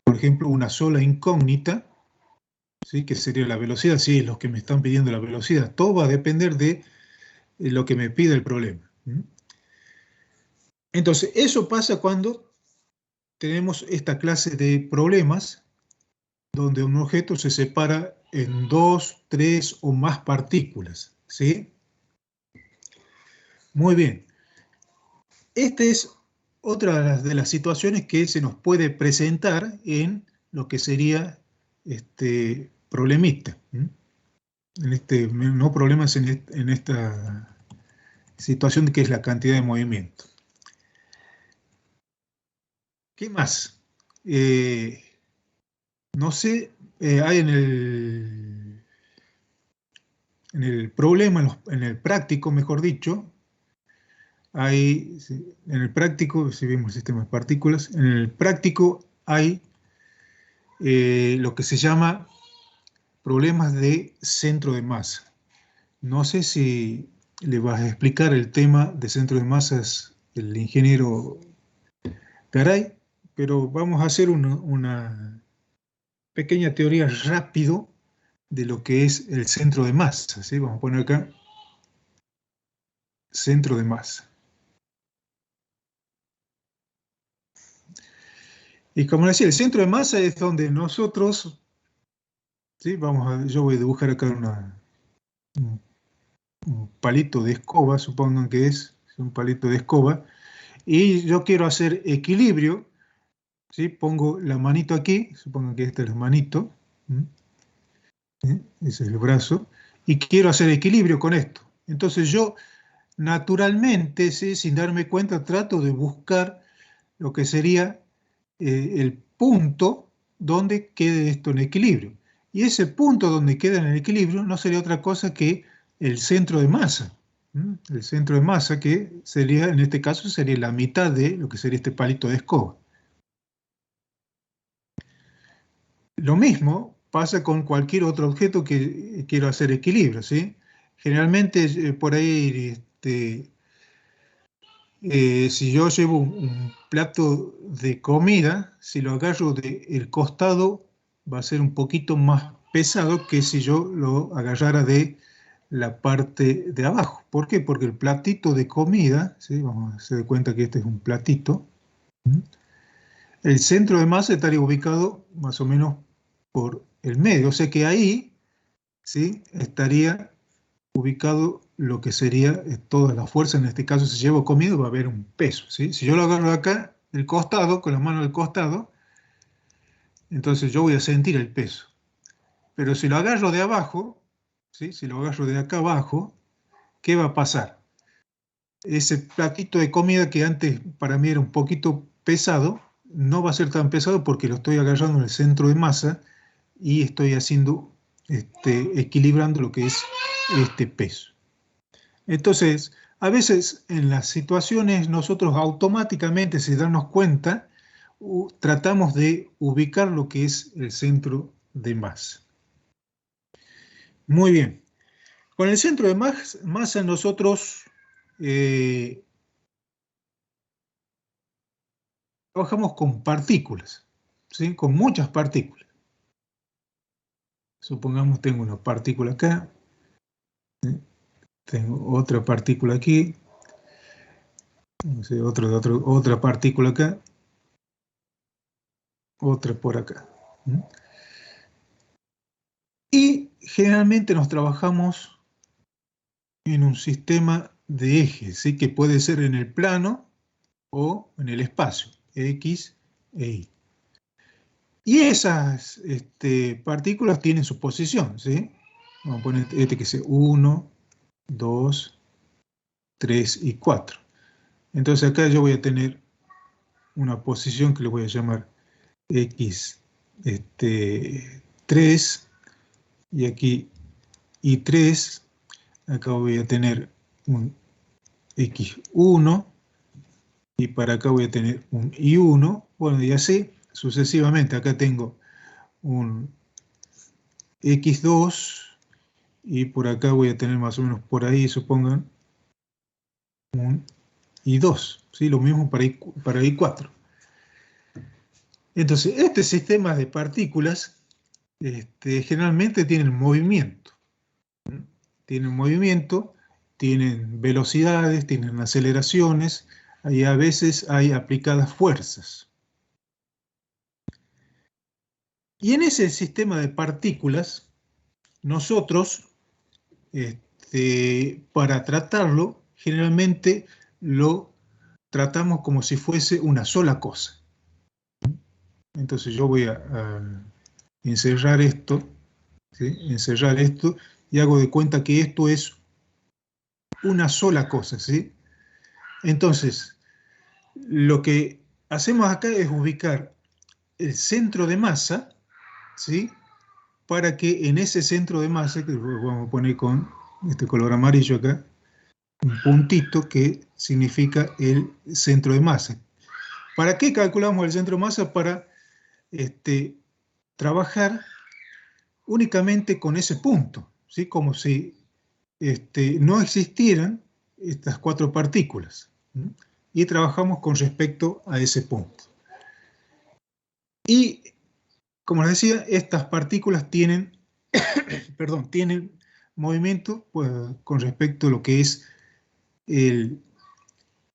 por ejemplo, una sola incógnita, ¿sí? Que sería la velocidad, sí, es los que me están pidiendo la velocidad. Todo va a depender de lo que me pide el problema. Entonces, eso pasa cuando tenemos esta clase de problemas donde un objeto se separa en 2, 3 o más partículas, ¿sí? Muy bien. Esta es otra de las situaciones que se nos puede presentar en lo que sería problemita. No problemas en esta situación que es la cantidad de movimiento. ¿Qué más? No sé, hay en el problema, en el práctico, mejor dicho, en el práctico, si vemos el sistema de partículas, en el práctico hay lo que se llama problemas de centro de masa. No sé si le vas a explicar el tema de centro de masas el ingeniero Garay, pero vamos a hacer una pequeña teoría rápido de lo que es el centro de masa, ¿sí? Vamos a poner acá centro de masa. Y como decía, el centro de masa es donde nosotros, ¿sí? Yo voy a dibujar acá un, un palito de escoba, supongan que es un palito de escoba, y yo quiero hacer equilibrio, ¿sí? Pongo la manito aquí, supongan que esta es la manito, ese es el brazo, y quiero hacer equilibrio con esto. Entonces yo naturalmente, ¿sí? Sin darme cuenta, trato de buscar lo que sería el punto donde quede esto en equilibrio. Y ese punto donde queda en el equilibrio no sería otra cosa que el centro de masa. El centro de masa que sería, en este caso, sería la mitad de lo que sería este palito de escoba. Lo mismo pasa con cualquier otro objeto que quiero hacer equilibrio, ¿sí? Generalmente por ahí, si yo llevo un plato de comida, si lo agarro del costado va a ser un poquito más pesado que si yo lo agarrara de la parte de abajo. ¿Por qué? Porque el platito de comida, ¿sí? Vamos a hacer de cuenta que este es un platito. El centro de masa estaría ubicado más o menos por el medio, o sea que ahí, ¿sí? Estaría ubicado lo que sería toda la fuerza. En este caso, si llevo comida, va a haber un peso, ¿sí? Si yo lo agarro de acá, del costado, con la mano del costado, entonces yo voy a sentir el peso. Pero si lo agarro de abajo, ¿sí? Si lo agarro de acá abajo, ¿qué va a pasar? Ese platito de comida que antes para mí era un poquito pesado, no va a ser tan pesado porque lo estoy agarrando en el centro de masa y estoy haciendo, equilibrando lo que es este peso. Entonces, a veces en las situaciones nosotros automáticamente, sin darnos cuenta, tratamos de ubicar lo que es el centro de masa. Muy bien. Con el centro de masa nosotros trabajamos con partículas. ¿sí? Con muchas partículas. Supongamos tengo una partícula acá, ¿sí? Tengo otra partícula aquí, no sé, otra partícula acá, otra por acá. ¿Sí? Y generalmente nos trabajamos en un sistema de ejes, ¿sí? Que puede ser en el plano o en el espacio, X e Y. Y esas partículas tienen su posición, ¿sí? Vamos a poner que sea 1, 2, 3 y 4. Entonces acá yo voy a tener una posición que le voy a llamar X 3 y aquí Y3. Acá voy a tener un X1 y para acá voy a tener un Y1. Bueno, y así sucesivamente. Acá tengo un X2 y por acá voy a tener más o menos por ahí, supongan, un Y2. ¿Sí? Lo mismo para Y4. Entonces, este sistema de partículas generalmente tienen movimiento. Tienen movimiento, tienen velocidades, tienen aceleraciones, y a veces hay aplicadas fuerzas. Y en ese sistema de partículas, nosotros, para tratarlo, generalmente lo tratamos como si fuese una sola cosa. Entonces yo voy a encerrar esto, ¿sí? Encerrar esto, y hago de cuenta que esto es una sola cosa, ¿sí? Entonces, lo que hacemos acá es ubicar el centro de masa, ¿sí? Para que en ese centro de masa, que vamos a poner con este color amarillo acá, un puntito que significa el centro de masa. ¿Para qué calculamos el centro de masa? Para trabajar únicamente con ese punto, ¿sí? Como si no existieran estas 4 partículas, ¿sí? Y trabajamos con respecto a ese punto. Y, como les decía, estas partículas tienen, tienen movimiento pues, con respecto a lo que es el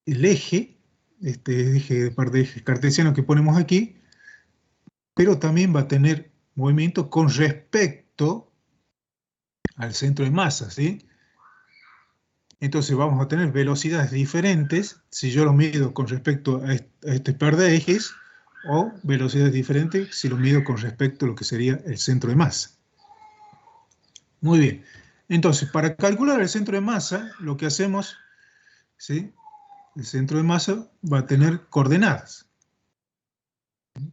eje, este eje, par de ejes cartesianos que ponemos aquí, pero también va a tener movimiento con respecto al centro de masa, ¿sí? Entonces vamos a tener velocidades diferentes si yo lo mido con respecto a este par de ejes, o velocidades diferentes si lo mido con respecto a lo que sería el centro de masa. Muy bien. Entonces, para calcular el centro de masa, lo que hacemos, ¿sí? El centro de masa va a tener coordenadas.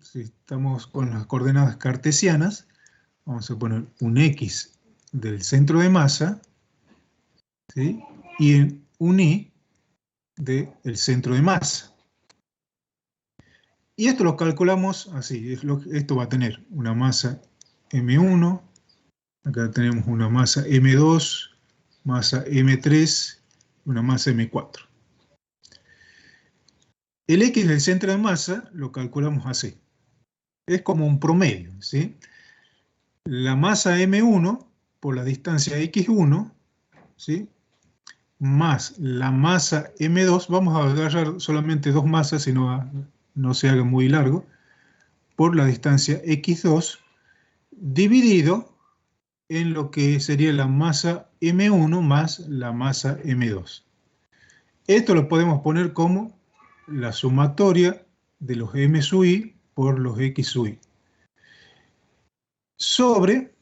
Si estamos con las coordenadas cartesianas, vamos a poner un X del centro de masa, ¿sí? Y un Y del centro de masa. Y esto lo calculamos así. Esto va a tener una masa M1, acá tenemos una masa M2, masa M3, una masa M4. El X del centro de masa lo calculamos así. Es como un promedio, ¿sí? La masa M1 por la distancia X1, ¿sí? Más la masa M2, vamos a agarrar solamente 2 masas, si no se haga muy largo, por la distancia X2, dividido en lo que sería la masa M1 más la masa M2. Esto lo podemos poner como la sumatoria de los M sub I por los X sub I sobre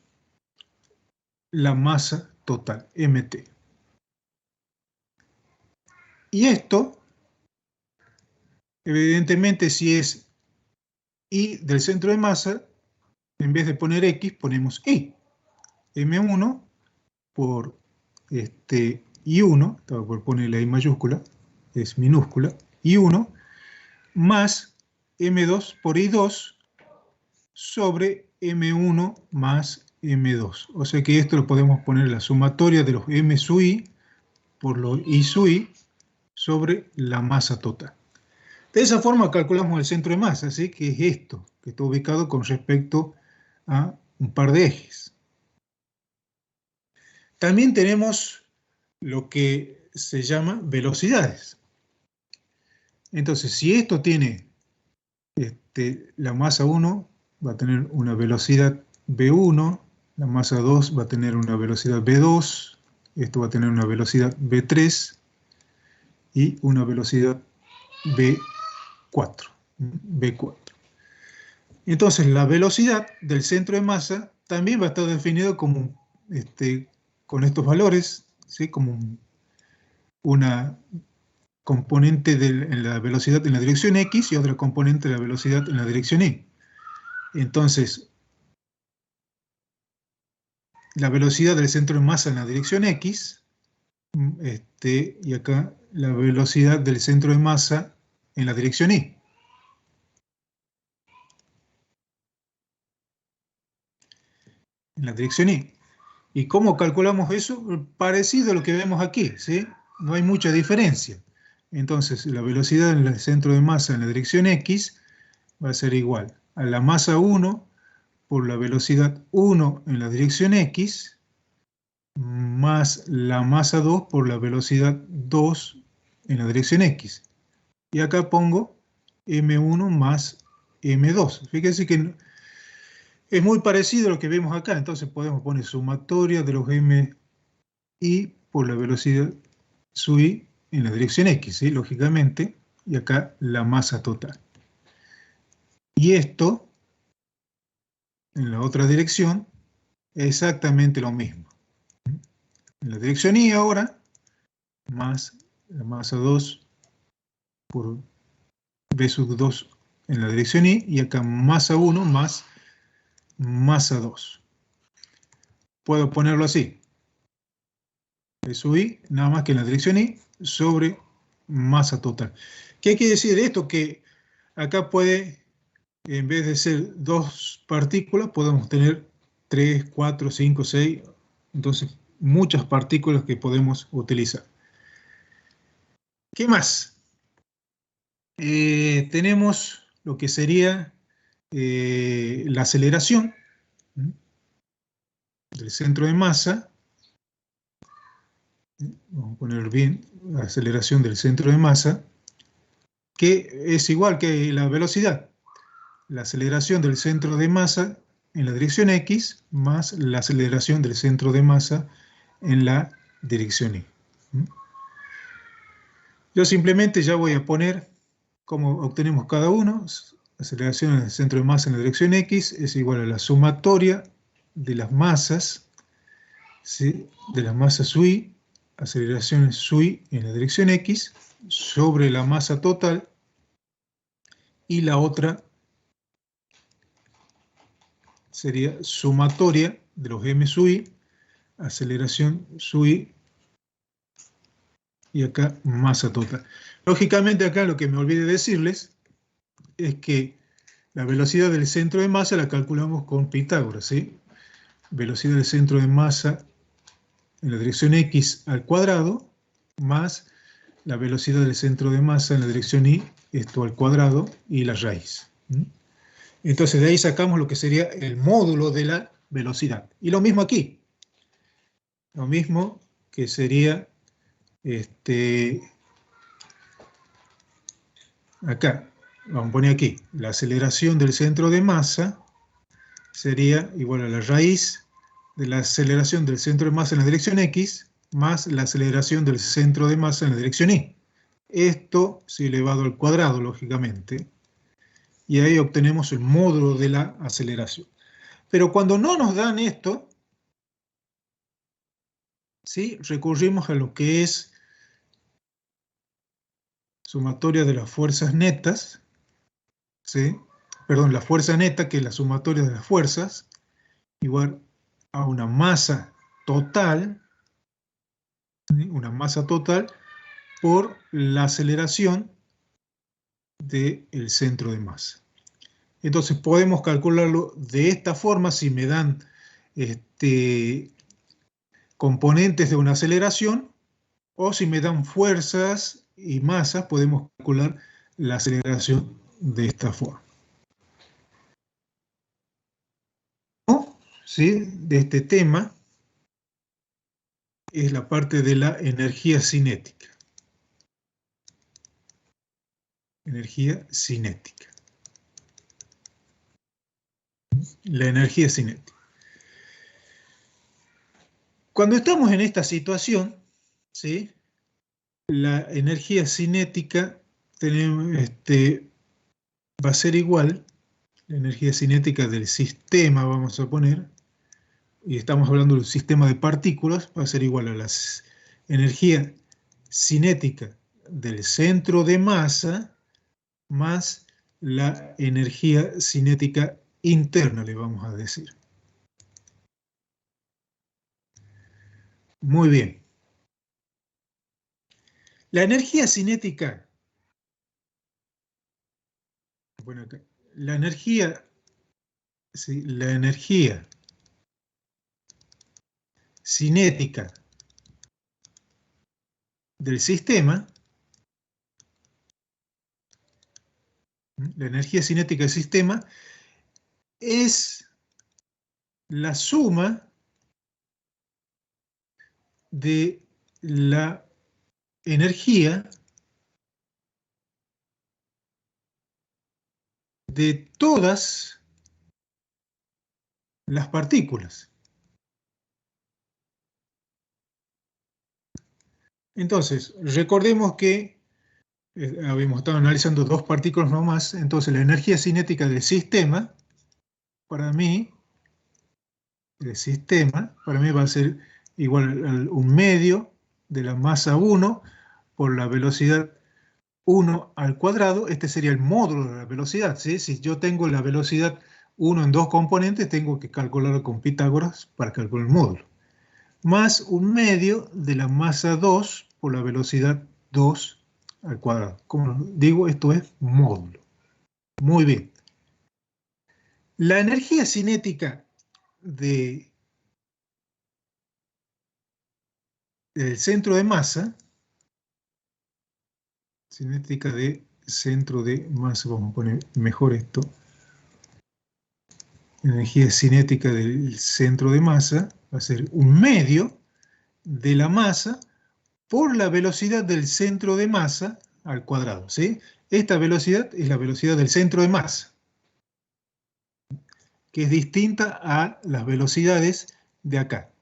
la masa total, MT. Y esto, evidentemente, si es I del centro de masa, en vez de poner X, ponemos I. M1 por I1, por poner la I mayúscula, es minúscula, I1, más M2 por I2 sobre M1 más M2. O sea que esto lo podemos poner la sumatoria de los M sub I por los I sub I sobre la masa total. De esa forma calculamos el centro de masa, ¿sí? Que es esto, que está ubicado con respecto a un par de ejes. También tenemos lo que se llama velocidades. Entonces, si esto tiene la masa 1, va a tener una velocidad v1, la masa 2 va a tener una velocidad v2, esto va a tener una velocidad v3 y una velocidad v4. Entonces, la velocidad del centro de masa también va a estar definido como, con estos valores, ¿sí? Como una componente en la velocidad en la dirección X y otra componente de la velocidad en la dirección Y. Entonces, la velocidad del centro de masa en la dirección X, y acá la velocidad del centro de masa en la dirección Y. En la dirección Y. ¿Y cómo calculamos eso? Parecido a lo que vemos aquí, ¿sí? No hay mucha diferencia. Entonces, la velocidad en el centro de masa en la dirección X va a ser igual a la masa 1 por la velocidad 1 en la dirección X más la masa 2 por la velocidad 2 en la dirección X. Y acá pongo M1 más M2. Fíjense que es muy parecido a lo que vemos acá, entonces podemos poner sumatoria de los MI por la velocidad su I en la dirección X, ¿sí? Lógicamente, y acá la masa total. Y esto, en la otra dirección, es exactamente lo mismo. En la dirección Y ahora, más la masa 2 por V sub 2 en la dirección Y acá masa 1 más masa 2. Puedo ponerlo así. V sub I, nada más que en la dirección Y, sobre masa total. ¿Qué quiere decir esto? Que acá puede, en vez de ser 2 partículas, podemos tener 3, 4, 5, 6. Entonces, muchas partículas que podemos utilizar. ¿Qué más? Tenemos lo que sería la aceleración del centro de masa. Vamos a poner bien la aceleración del centro de masa, que es igual que la velocidad. La aceleración del centro de masa en la dirección X más la aceleración del centro de masa en la dirección Y. Yo simplemente ya voy a poner cómo obtenemos cada uno. Aceleración del centro de masa en la dirección X es igual a la sumatoria de las masas, ¿sí? De las masas SUI, aceleración SUI en la dirección X, sobre la masa total, y la otra sería sumatoria de los M SUI, aceleración SUI, y acá masa total. Lógicamente acá lo que me olvidé decirles es que la velocidad del centro de masa la calculamos con Pitágoras, ¿sí? Velocidad del centro de masa en la dirección X al cuadrado más la velocidad del centro de masa en la dirección Y, esto al cuadrado, y la raíz. Entonces de ahí sacamos lo que sería el módulo de la velocidad. Y lo mismo aquí. Lo mismo que sería acá. Vamos a poner aquí. La aceleración del centro de masa sería igual a la raíz de la aceleración del centro de masa en la dirección X más la aceleración del centro de masa en la dirección Y. Esto se elevado al cuadrado, lógicamente, y ahí obtenemos el módulo de la aceleración. Pero cuando no nos dan esto, ¿sí? Recurrimos a lo que es sumatoria de las fuerzas netas, ¿sí? Perdón, la fuerza neta, que es la sumatoria de las fuerzas, igual a una masa total, ¿sí? Una masa total por la aceleración del centro de masa. Entonces podemos calcularlo de esta forma si me dan componentes de una aceleración, o si me dan fuerzas y masas, podemos calcular la aceleración de esta forma. ¿sí?, de este tema es la parte de la energía cinética. Energía cinética. La energía cinética. Cuando estamos en esta situación, ¿sí?, la energía cinética va a ser igual, la energía cinética del sistema, vamos a poner, y estamos hablando del sistema de partículas, va a ser igual a la energía cinética del centro de masa más la energía cinética interna, le vamos a decir. Muy bien. La energía cinética, bueno, la energía, sí, la energía cinética del sistema, la energía cinética del sistema es la suma de la energía de todas las partículas. Entonces, recordemos que habíamos estado analizando dos partículas nomás, entonces la energía cinética del sistema, para mí, va a ser igual a un medio de la masa 1 por la velocidad 1 al cuadrado. Este sería el módulo de la velocidad, ¿sí? Si yo tengo la velocidad 1 en dos componentes, tengo que calcularlo con Pitágoras para calcular el módulo. Más un medio de la masa 2 por la velocidad 2 al cuadrado. Como digo, esto es módulo. Muy bien. La energía cinética del centro de masa, cinética de centro de masa, vamos a poner mejor esto, energía cinética del centro de masa va a ser un medio de la masa por la velocidad del centro de masa al cuadrado, ¿sí? Esta velocidad es la velocidad del centro de masa, que es distinta a las velocidades de acá.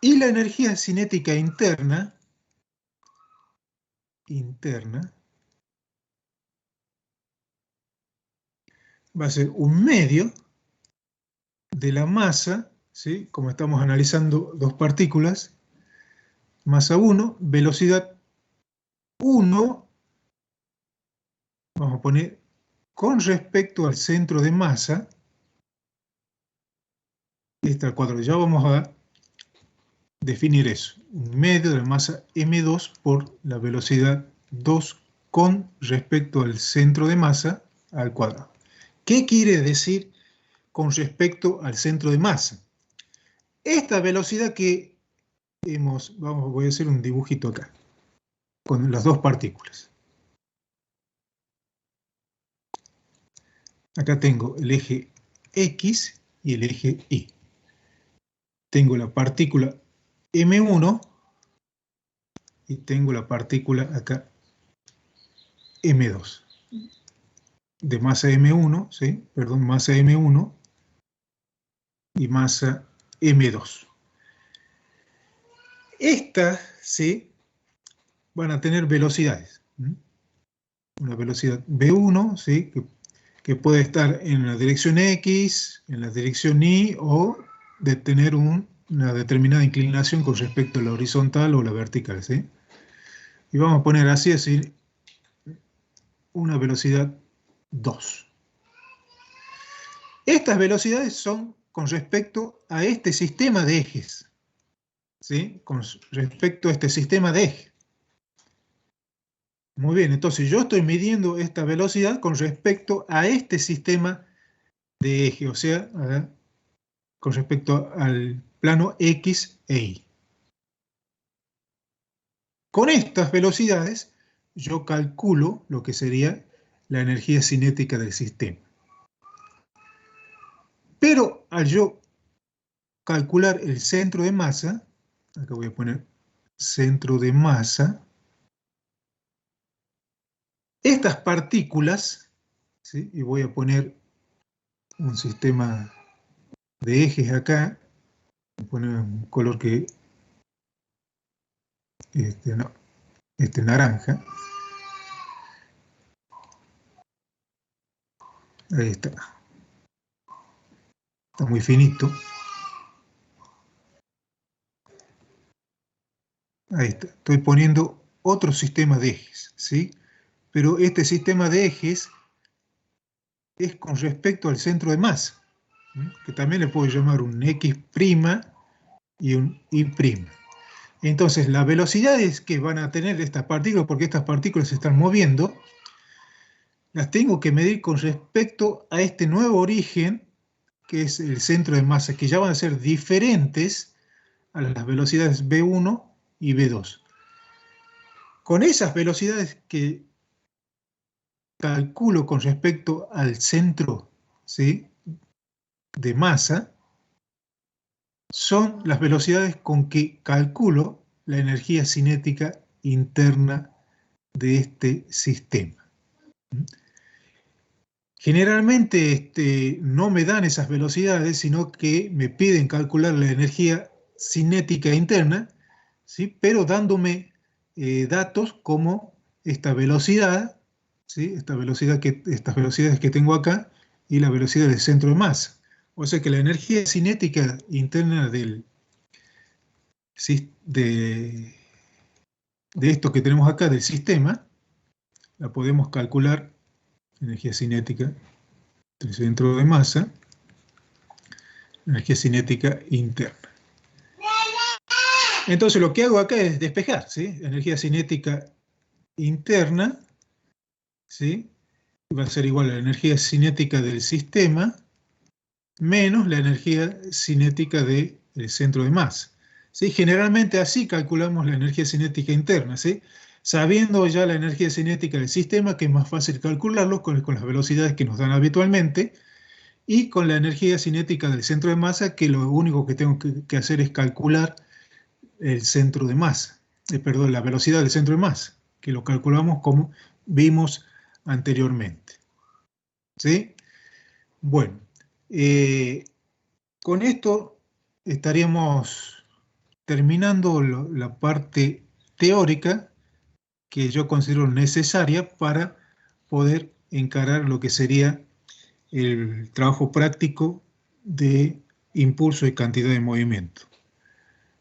Y la energía cinética interna va a ser un medio de la masa, ¿sí?, como estamos analizando dos partículas, masa 1, velocidad 1, vamos a poner con respecto al centro de masa, este al cuadrado. Ya vamos a definir eso. Un medio de la masa m2 por la velocidad 2 con respecto al centro de masa al cuadrado. ¿Qué quiere decir con respecto al centro de masa? Esta velocidad que voy a hacer un dibujito acá, con las dos partículas. Acá tengo el eje X y el eje Y. Tengo la partícula M1 y tengo la partícula acá M2. De masa M1, ¿sí? Perdón, masa M1 y masa M2. Estas, ¿sí?, van a tener velocidades. Una velocidad V1, ¿sí?, que puede estar en la dirección X, en la dirección Y, o de tener una determinada inclinación con respecto a la horizontal o la vertical, ¿sí? Y vamos a poner así, es decir, una velocidad 2. Estas velocidades son con respecto a este sistema de ejes, ¿sí?, con respecto a este sistema de ejes. Muy bien, entonces yo estoy midiendo esta velocidad con respecto a este sistema de eje, o sea, con respecto al plano X e Y. Con estas velocidades yo calculo lo que sería la energía cinética del sistema. Pero al yo calcular el centro de masa, acá voy a poner centro de masa, estas partículas, ¿sí? Y voy a poner un sistema de ejes acá, voy a poner un color que, no, naranja, ahí está muy finito, ahí está, estoy poniendo otro sistema de ejes, ¿sí? Pero este sistema de ejes es con respecto al centro de masa, ¿sí? Que también le puedo llamar un X' y un Y'. Entonces, las velocidades que van a tener estas partículas, porque estas partículas se están moviendo, las tengo que medir con respecto a este nuevo origen, que es el centro de masa, que ya van a ser diferentes a las velocidades V1 y V2. Con esas velocidades que calculo con respecto al centro, ¿sí?, de masa, son las velocidades con que calculo la energía cinética interna de este sistema. Generalmente no me dan esas velocidades, sino que me piden calcular la energía cinética interna, ¿sí?, pero dándome datos como esta velocidad, ¿sí?, estas velocidades que tengo acá y la velocidad del centro de masa. O sea que la energía cinética interna de esto que tenemos acá del sistema, la podemos calcular, energía cinética del centro de masa, energía cinética interna. Entonces lo que hago acá es despejar, ¿sí? Energía cinética interna, ¿sí?, va a ser igual a la energía cinética del sistema menos la energía cinética del centro de masa, ¿sí? Generalmente así calculamos la energía cinética interna, ¿sí? Sabiendo ya la energía cinética del sistema, que es más fácil calcularlo con las velocidades que nos dan habitualmente, y con la energía cinética del centro de masa, que lo único que tengo que hacer es calcular el centro de masa, perdón, la velocidad del centro de masa, que lo calculamos como vimos anteriormente. ¿Sí? Bueno, con esto estaríamos terminando la parte teórica que yo considero necesaria para poder encarar lo que sería el trabajo práctico de impulso y cantidad de movimiento.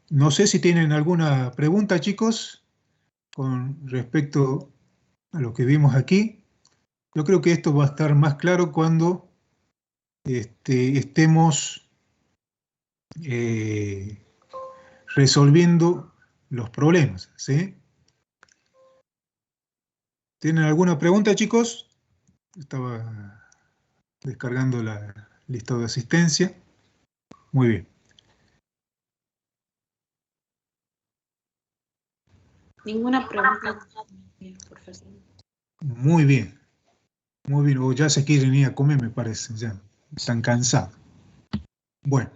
No sé si tienen alguna pregunta, chicos, con respecto a lo que vimos aquí. Yo creo que esto va a estar más claro cuando estemos resolviendo los problemas, ¿sí? ¿Tienen alguna pregunta, chicos? Estaba descargando la lista de asistencia. Muy bien. Ninguna pregunta, profesor. Muy bien. Muy bien. O ya se quieren ir a comer, me parece. Ya están cansados. Bueno,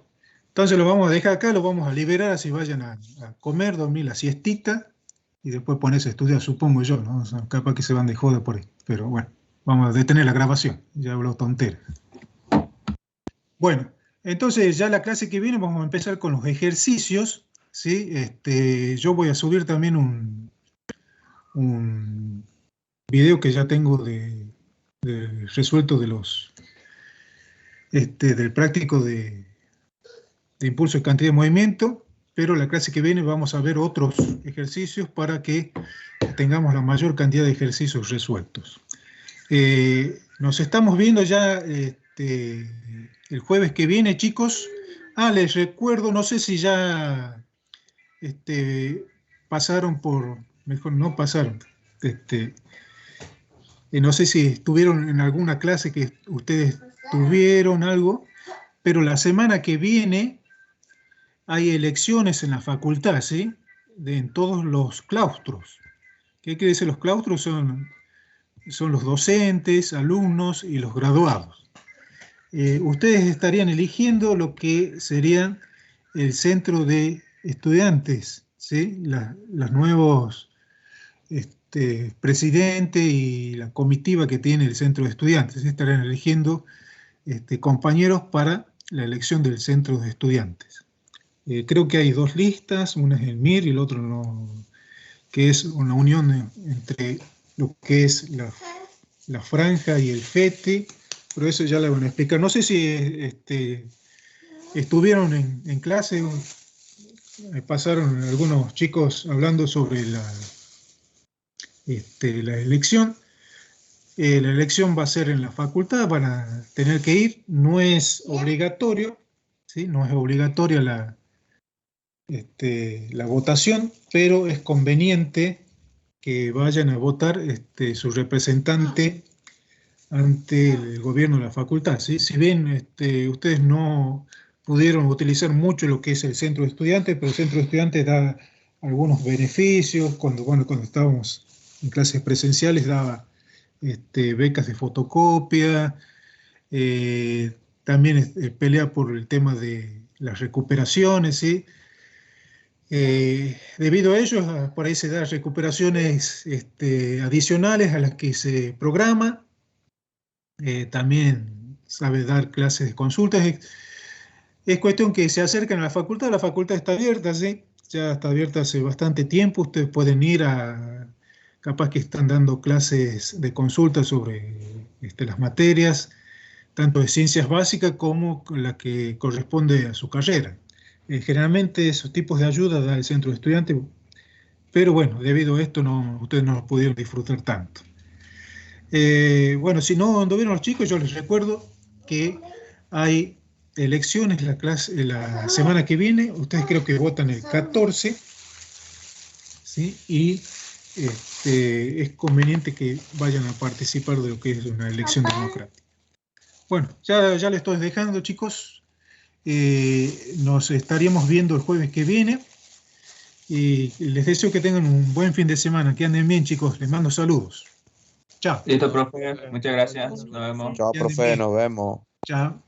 entonces lo vamos a dejar acá, lo vamos a liberar, así vayan a comer, dormir la siestita y después ponerse a estudiar, supongo yo, ¿no? O sea, capaz que se van de joda por ahí. Pero bueno, vamos a detener la grabación. Ya hablo tonteras. Bueno, entonces ya la clase que viene vamos a empezar con los ejercicios, ¿sí? Yo voy a subir también un video que ya tengo resuelto del práctico de impulso y cantidad de movimiento, pero la clase que viene vamos a ver otros ejercicios para que tengamos la mayor cantidad de ejercicios resueltos. Nos estamos viendo ya el jueves que viene, chicos. Les recuerdo, no sé si ya pasaron mejor no pasaron, no sé si estuvieron en alguna clase que ustedes tuvieron algo, pero la semana que viene hay elecciones en la facultad, ¿sí? En todos los claustros. ¿Qué quiere decir los claustros? Son los docentes, alumnos y los graduados. ustedes estarían eligiendo lo que sería el centro de estudiantes, ¿sí? Los nuevos presidentes y la comitiva que tiene el centro de estudiantes, ¿sí? Estarían eligiendo compañeros para la elección del centro de estudiantes. Creo que hay dos listas, una es el MIR y el otro no, que es una unión entre lo que es la franja y el FETE, pero eso ya le van a explicar. No sé si estuvieron en clase, pasaron algunos chicos hablando sobre la elección. La elección va a ser en la facultad, van a tener que ir, no es obligatorio, ¿sí? No es obligatoria la votación, pero es conveniente que vayan a votar su representante ante el gobierno de la facultad, ¿sí? Si bien ustedes no pudieron utilizar mucho lo que es el centro de estudiantes, pero el centro de estudiantes da algunos beneficios. Cuando estábamos en clases presenciales daba becas de fotocopia, también pelea por el tema de las recuperaciones, ¿sí? Debido a ello, por ahí se dan recuperaciones adicionales a las que se programa. También sabe dar clases de consultas. Es cuestión que se acerquen a la facultad está abierta, ¿sí? Ya está abierta hace bastante tiempo, ustedes pueden ir capaz que están dando clases de consulta sobre las materias, tanto de ciencias básicas como la que corresponde a su carrera. Generalmente esos tipos de ayuda da el centro de estudiantes, pero bueno, debido a esto ustedes no lo pudieron disfrutar tanto. Bueno, si no anduvieron los chicos, yo les recuerdo que hay elecciones la semana que viene. Ustedes creo que votan el 14, ¿sí? Y es conveniente que vayan a participar de lo que es una elección democrática. Bueno, ya les estoy dejando, chicos. Nos estaríamos viendo el jueves que viene. Y les deseo que tengan un buen fin de semana. Que anden bien, chicos. Les mando saludos. Chao. Listo, profe. Muchas gracias. Nos vemos. Chao, profe, nos vemos. Chao.